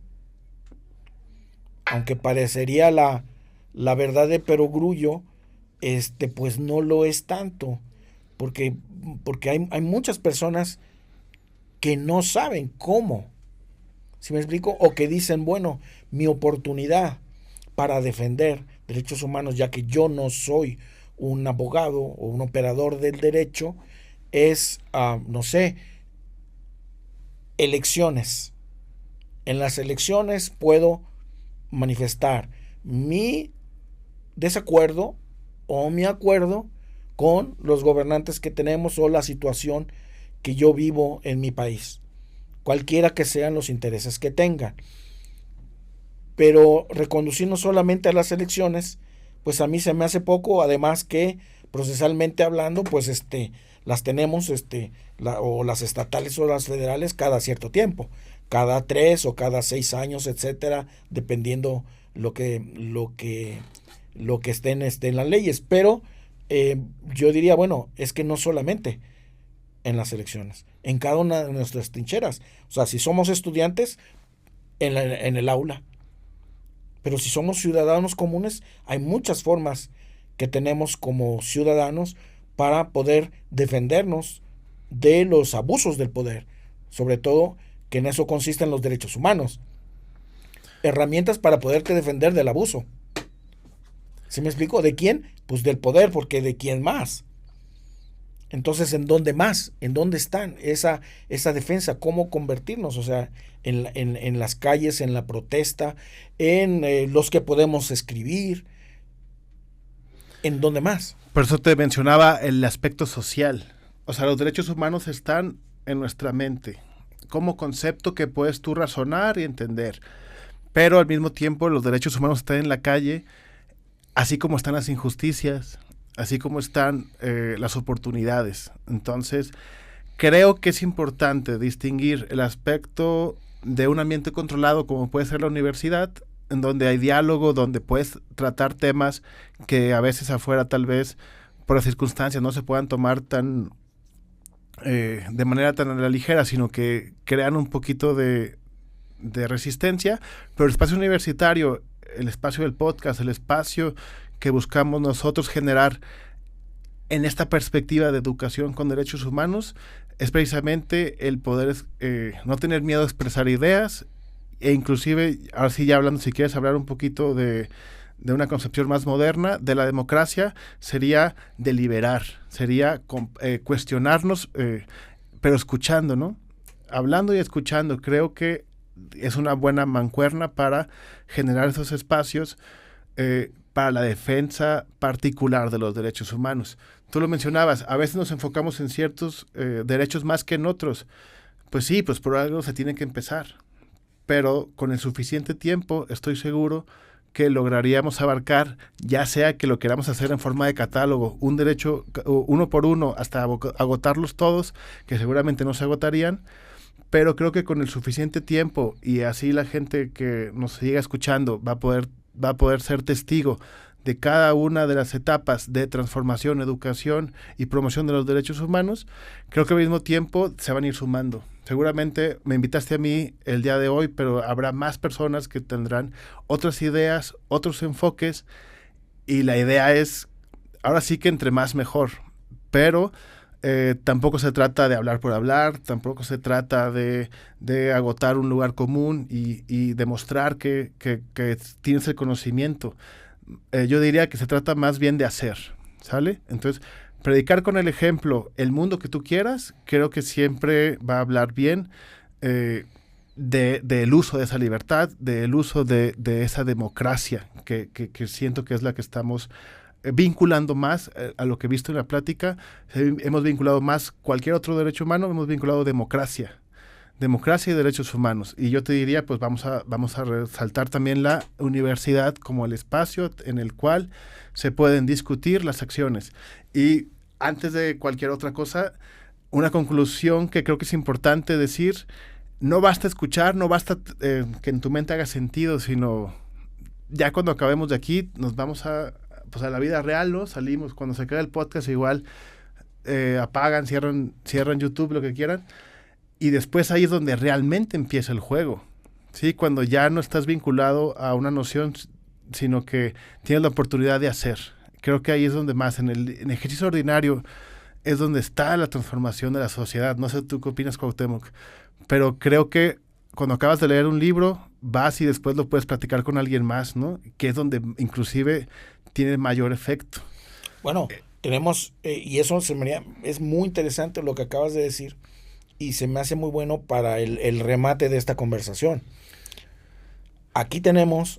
Aunque parecería la verdad de perogrullo, pues no lo es tanto, porque hay muchas personas que no saben cómo, ¿sí me explico? O que dicen, bueno, mi oportunidad para defender derechos humanos, ya que yo no soy un abogado o un operador del derecho, es, no sé, elecciones. En las elecciones puedo manifestar mi desacuerdo o mi acuerdo con los gobernantes que tenemos o la situación que yo vivo en mi país, cualquiera que sean los intereses que tengan. Pero reconducirnos solamente a las elecciones, pues a mí se me hace poco, además que procesalmente hablando, pues las tenemos, o las estatales o las federales cada cierto tiempo, cada 3 o cada 6 años, etcétera, dependiendo lo que estén en las leyes. Pero yo diría, bueno, es que no solamente en las elecciones, en cada una de nuestras trincheras. O sea, si somos estudiantes, en el aula. Pero si somos ciudadanos comunes, hay muchas formas que tenemos como ciudadanos para poder defendernos de los abusos del poder. Sobre todo que en eso consisten los derechos humanos. Herramientas para poderte defender del abuso. ¿Sí me explico? ¿De quién? Pues del poder, porque ¿de quién más? Entonces, ¿en dónde más? ¿En dónde están esa defensa? ¿Cómo convertirnos? O sea, en las calles, en la protesta, en los que podemos escribir. ¿En dónde más? Por eso te mencionaba el aspecto social. O sea, los derechos humanos están en nuestra mente, como concepto que puedes tú razonar y entender. Pero al mismo tiempo los derechos humanos están en la calle, así como están las injusticias, así como están las oportunidades. Entonces, creo que es importante distinguir el aspecto de un ambiente controlado como puede ser la universidad, en donde hay diálogo, donde puedes tratar temas que a veces afuera tal vez por las circunstancias no se puedan tomar de manera tan a la ligera, sino que crean un poquito de resistencia. Pero el espacio universitario, el espacio del podcast, el espacio que buscamos nosotros generar en esta perspectiva de educación con derechos humanos, es precisamente el poder no tener miedo a expresar ideas, e inclusive, ahora sí ya hablando, si quieres hablar un poquito de una concepción más moderna de la democracia, sería deliberar, sería cuestionarnos, pero escuchando, ¿no? Hablando y escuchando. Creo que es una buena mancuerna para generar esos espacios para la defensa particular de los derechos humanos. Tú lo mencionabas, a veces nos enfocamos en ciertos derechos más que en otros. Pues sí, pues por algo se tiene que empezar. Pero con el suficiente tiempo estoy seguro que lograríamos abarcar, ya sea que lo queramos hacer en forma de catálogo, un derecho uno por uno hasta agotarlos todos, que seguramente no se agotarían, pero creo que con el suficiente tiempo y así la gente que nos siga escuchando va a poder ser testigo de cada una de las etapas de transformación, educación y promoción de los derechos humanos. Creo que al mismo tiempo se van a ir sumando. Seguramente me invitaste a mí el día de hoy, pero habrá más personas que tendrán otras ideas, otros enfoques, y la idea es, ahora sí que entre más mejor, pero tampoco se trata de hablar por hablar, tampoco se trata de agotar un lugar común y demostrar que tienes el conocimiento. Yo diría que se trata más bien de hacer, ¿sale? Entonces, predicar con el ejemplo el mundo que tú quieras, creo que siempre va a hablar bien. del uso de esa libertad, del uso de esa democracia que siento que es la que estamos vinculando más a lo que he visto en la plática. Hemos vinculado más cualquier otro derecho humano, hemos vinculado democracia y derechos humanos. Y yo te diría, pues vamos a resaltar también la universidad como el espacio en el cual se pueden discutir las acciones. Y antes de cualquier otra cosa, una conclusión que creo que es importante decir: no basta escuchar, no basta que en tu mente haga sentido, sino ya cuando acabemos de aquí nos vamos a la vida real, ¿no? Salimos, cuando se queda el podcast igual apagan, cierran YouTube, lo que quieran, y después ahí es donde realmente empieza el juego, ¿sí? Cuando ya no estás vinculado a una noción, sino que tienes la oportunidad de hacer. Creo que ahí es donde más, en el ejercicio ordinario, es donde está la transformación de la sociedad. No sé tú qué opinas, Cuauhtémoc, pero creo que cuando acabas de leer un libro, vas y después lo puedes platicar con alguien más, ¿no? Que es donde inclusive tiene mayor efecto. Bueno, tenemos, y eso es muy interesante lo que acabas de decir, y se me hace muy bueno para el remate de esta conversación. Aquí tenemos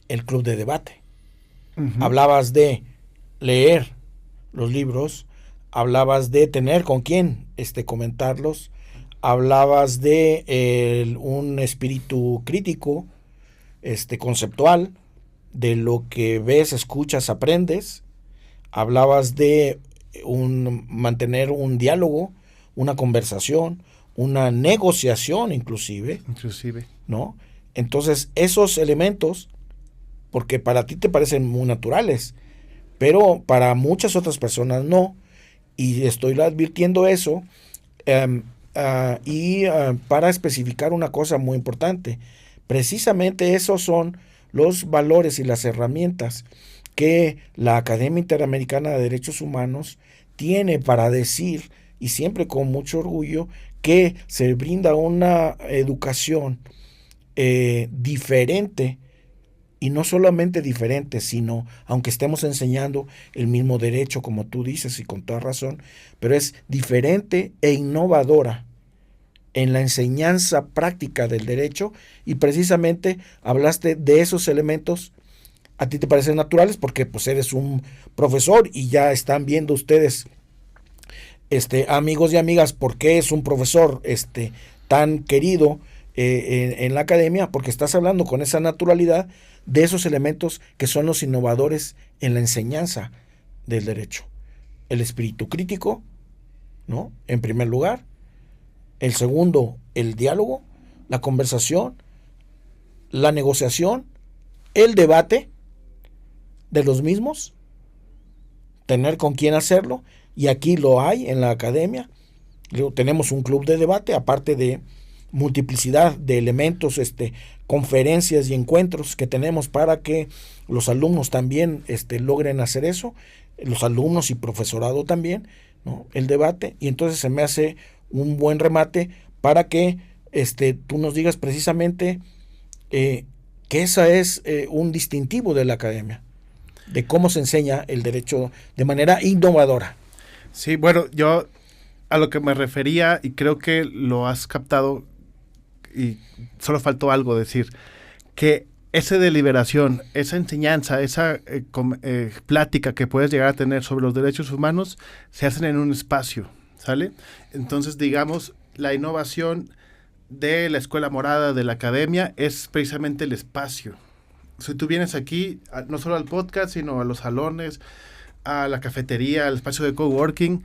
el club de debate. Uh-huh. Hablabas de leer los libros, hablabas de tener con quién comentarlos, hablabas de un espíritu crítico, conceptual, de lo que ves, escuchas, aprendes. Hablabas de mantener un diálogo, una conversación, una negociación inclusive, ¿no? Entonces, esos elementos, porque para ti te parecen muy naturales, pero para muchas otras personas no, y estoy advirtiendo eso, para especificar una cosa muy importante. Precisamente esos son los valores y las herramientas que la Academia Interamericana de Derechos Humanos tiene para decir, y siempre con mucho orgullo, que se brinda una educación diferente, y no solamente diferente, sino, aunque estemos enseñando el mismo derecho, como tú dices, y con toda razón, pero es diferente e innovadora en la enseñanza práctica del derecho, y precisamente hablaste de esos elementos. A ti te parecen naturales porque pues eres un profesor y ya están viendo ustedes, amigos y amigas, por qué es un profesor tan querido en la academia, porque estás hablando con esa naturalidad de esos elementos que son los innovadores en la enseñanza del derecho. El espíritu crítico, ¿no? En primer lugar. El segundo, el diálogo, la conversación, la negociación, el debate de los mismos, tener con quién hacerlo, y aquí lo hay en la academia. Tenemos un club de debate, aparte de multiplicidad de elementos, conferencias y encuentros que tenemos para que los alumnos también logren hacer eso, los alumnos y profesorado también, ¿no? El debate, y entonces se me hace un buen remate para que tú nos digas precisamente que esa es un distintivo de la academia, de cómo se enseña el derecho de manera innovadora. Sí, bueno, yo a lo que me refería, y creo que lo has captado, y solo faltó algo decir, que esa deliberación, esa enseñanza, esa plática que puedes llegar a tener sobre los derechos humanos, se hacen en un espacio, ¿sale? Entonces, digamos, la innovación de la Escuela Morada, de la academia, es precisamente el espacio. Si tú vienes aquí, no solo al podcast, sino a los salones, a la cafetería, al espacio de coworking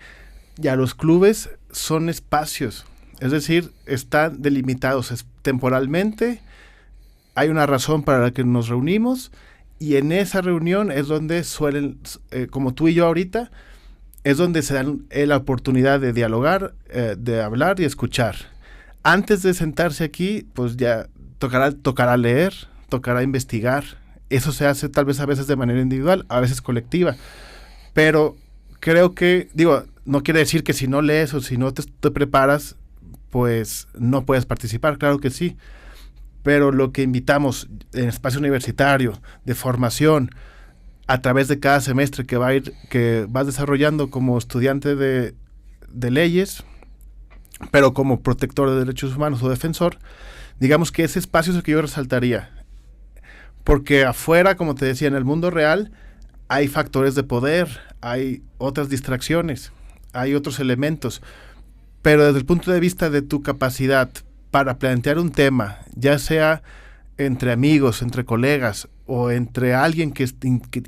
y a los clubes, son espacios. Es decir, están delimitados temporalmente, hay una razón para la que nos reunimos, y en esa reunión es donde suelen, como tú y yo ahorita, es donde se dan la oportunidad de dialogar, de hablar y escuchar. Antes de sentarse aquí, pues ya tocará leer, tocará investigar. Eso se hace tal vez a veces de manera individual, a veces colectiva. Pero creo que, no quiere decir que si no lees o si no te preparas, pues no puedes participar, claro que sí. Pero lo que invitamos en espacio universitario, de formación, a través de cada semestre que vas desarrollando como estudiante de leyes pero como protector de derechos humanos o defensor, digamos que ese espacio es el que yo resaltaría. Porque afuera, como te decía, en el mundo real hay factores de poder, hay otras distracciones, hay otros elementos, pero desde el punto de vista de tu capacidad para plantear un tema, ya sea entre amigos, entre colegas o entre alguien que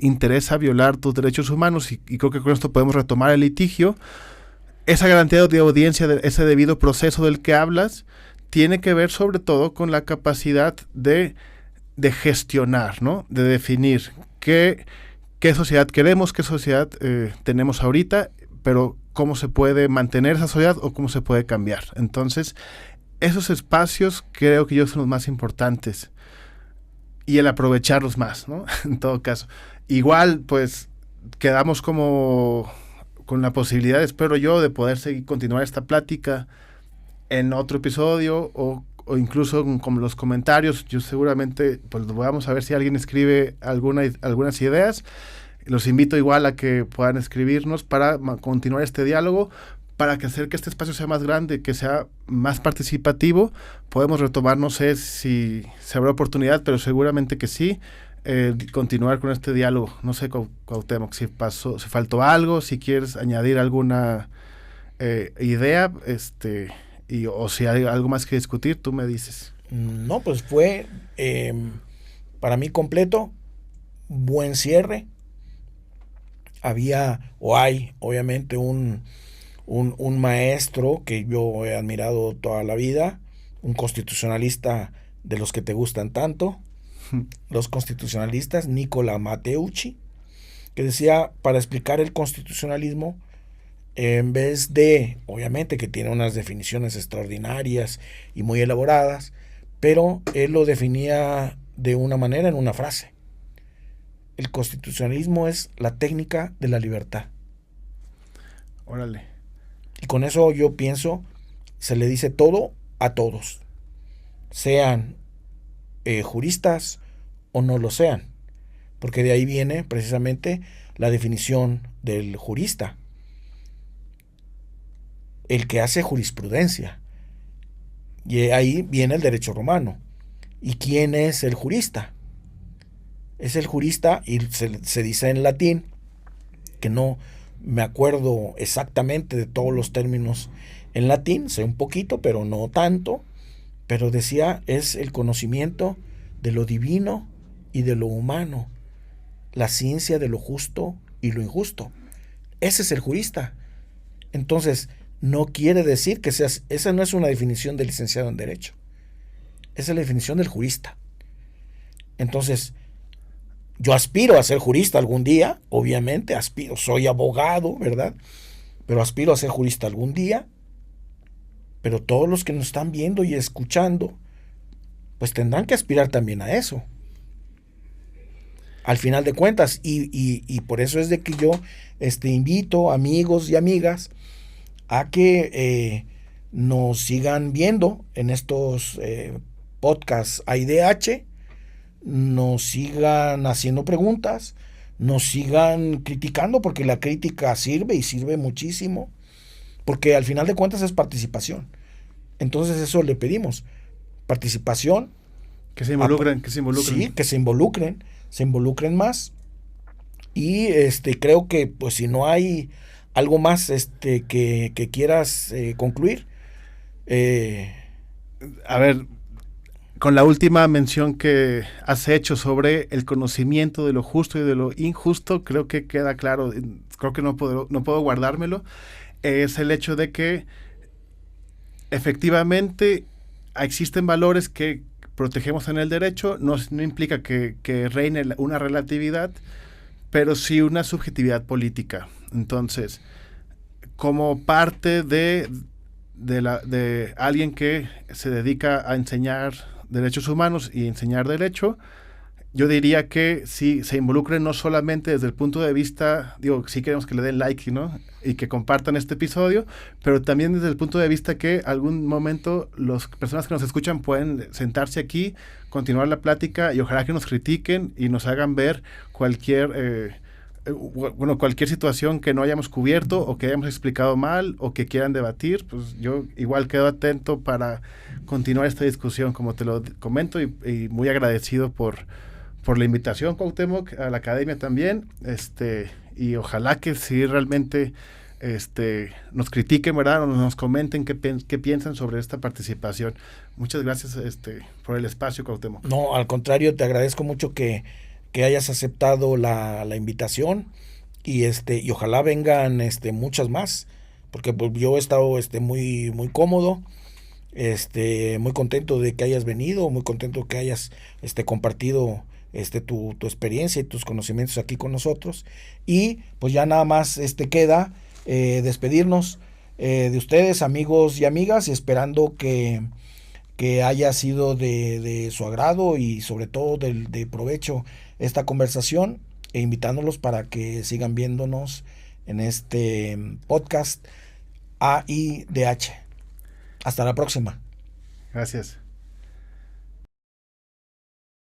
interesa violar tus derechos humanos, y creo que con esto podemos retomar el litigio, esa garantía de audiencia, ese debido proceso del que hablas, tiene que ver sobre todo con la capacidad de gestionar, ¿no? De definir qué sociedad queremos, qué sociedad tenemos ahorita, pero cómo se puede mantener esa sociedad o cómo se puede cambiar. Entonces, esos espacios creo que yo son los más importantes, y el aprovecharlos más, ¿no? En todo caso. Igual, pues, quedamos como con la posibilidad, espero yo, de poder continuar esta plática en otro episodio o incluso con los comentarios. Yo seguramente, pues vamos a ver si alguien escribe algunas ideas. Los invito igual a que puedan escribirnos para continuar este diálogo, para hacer que este espacio sea más grande, que sea más participativo. Podemos retomar, no sé si se habrá oportunidad, pero seguramente que sí, continuar con este diálogo. No sé, Cuauhtémoc, si faltó algo, si quieres añadir alguna idea, o si hay algo más que discutir, tú me dices. No, pues fue para mí completo, buen cierre. Había o hay obviamente un maestro que yo he admirado toda la vida, un constitucionalista de los que te gustan tanto, los constitucionalistas, Nicola Matteucci, que decía, para explicar el constitucionalismo, en vez de, obviamente que tiene unas definiciones extraordinarias y muy elaboradas, pero él lo definía de una manera, en una frase: el constitucionalismo es la técnica de la libertad. Órale. Y con eso yo pienso, se le dice todo a todos, sean juristas o no lo sean, porque de ahí viene precisamente la definición del jurista, el que hace jurisprudencia, y ahí viene el derecho romano. ¿Y quién es el jurista? Es el jurista, y se dice en latín, que no me acuerdo exactamente de todos los términos en latín, sé un poquito, pero no tanto, pero decía, es el conocimiento de lo divino y de lo humano, la ciencia de lo justo y lo injusto. Ese es el jurista. Entonces, no quiere decir que esa no es una definición de licenciado en Derecho, esa es la definición del jurista. Entonces, yo aspiro a ser jurista algún día, obviamente, soy abogado, ¿verdad? Pero aspiro a ser jurista algún día, pero todos los que nos están viendo y escuchando, pues tendrán que aspirar también a eso, al final de cuentas, y por eso es de que yo invito amigos y amigas a que nos sigan viendo en estos podcasts AIDH, nos sigan haciendo preguntas, nos sigan criticando, porque la crítica sirve y sirve muchísimo, porque al final de cuentas es participación. Entonces eso le pedimos, participación. Que se involucren. Sí, que se involucren más. Y creo que pues si no hay algo más que quieras concluir. A ver, con la última mención que has hecho sobre el conocimiento de lo justo y de lo injusto, creo que queda claro, creo que no puedo guardármelo, es el hecho de que efectivamente existen valores que protegemos en el derecho, no implica que reine una relatividad, pero sí una subjetividad política. Entonces, como parte de alguien que se dedica a enseñar derechos humanos y enseñar derecho, yo diría que sí se involucren no solamente desde el punto de vista, sí queremos que le den like, ¿no? Y que compartan este episodio, pero también desde el punto de vista que algún momento las personas que nos escuchan pueden sentarse aquí, continuar la plática y ojalá que nos critiquen y nos hagan ver cualquier bueno, cualquier situación que no hayamos cubierto o que hayamos explicado mal o que quieran debatir, pues yo igual quedo atento para continuar esta discusión, como te lo comento, y muy agradecido por la invitación, Cuauhtémoc, a la academia también, y ojalá que sí realmente nos critiquen, ¿verdad? O nos comenten qué piensan sobre esta participación. Muchas gracias por el espacio, Cuauhtémoc. No, al contrario, te agradezco mucho que hayas aceptado la invitación y y ojalá vengan muchas más, porque pues, yo he estado muy muy cómodo, muy contento de que hayas venido, muy contento que hayas compartido tu experiencia y tus conocimientos aquí con nosotros. Y pues ya nada más queda despedirnos de ustedes, amigos y amigas, y esperando que haya sido de su agrado y sobre todo de provecho esta conversación, e invitándolos para que sigan viéndonos en este podcast AIDH. Hasta la próxima. Gracias.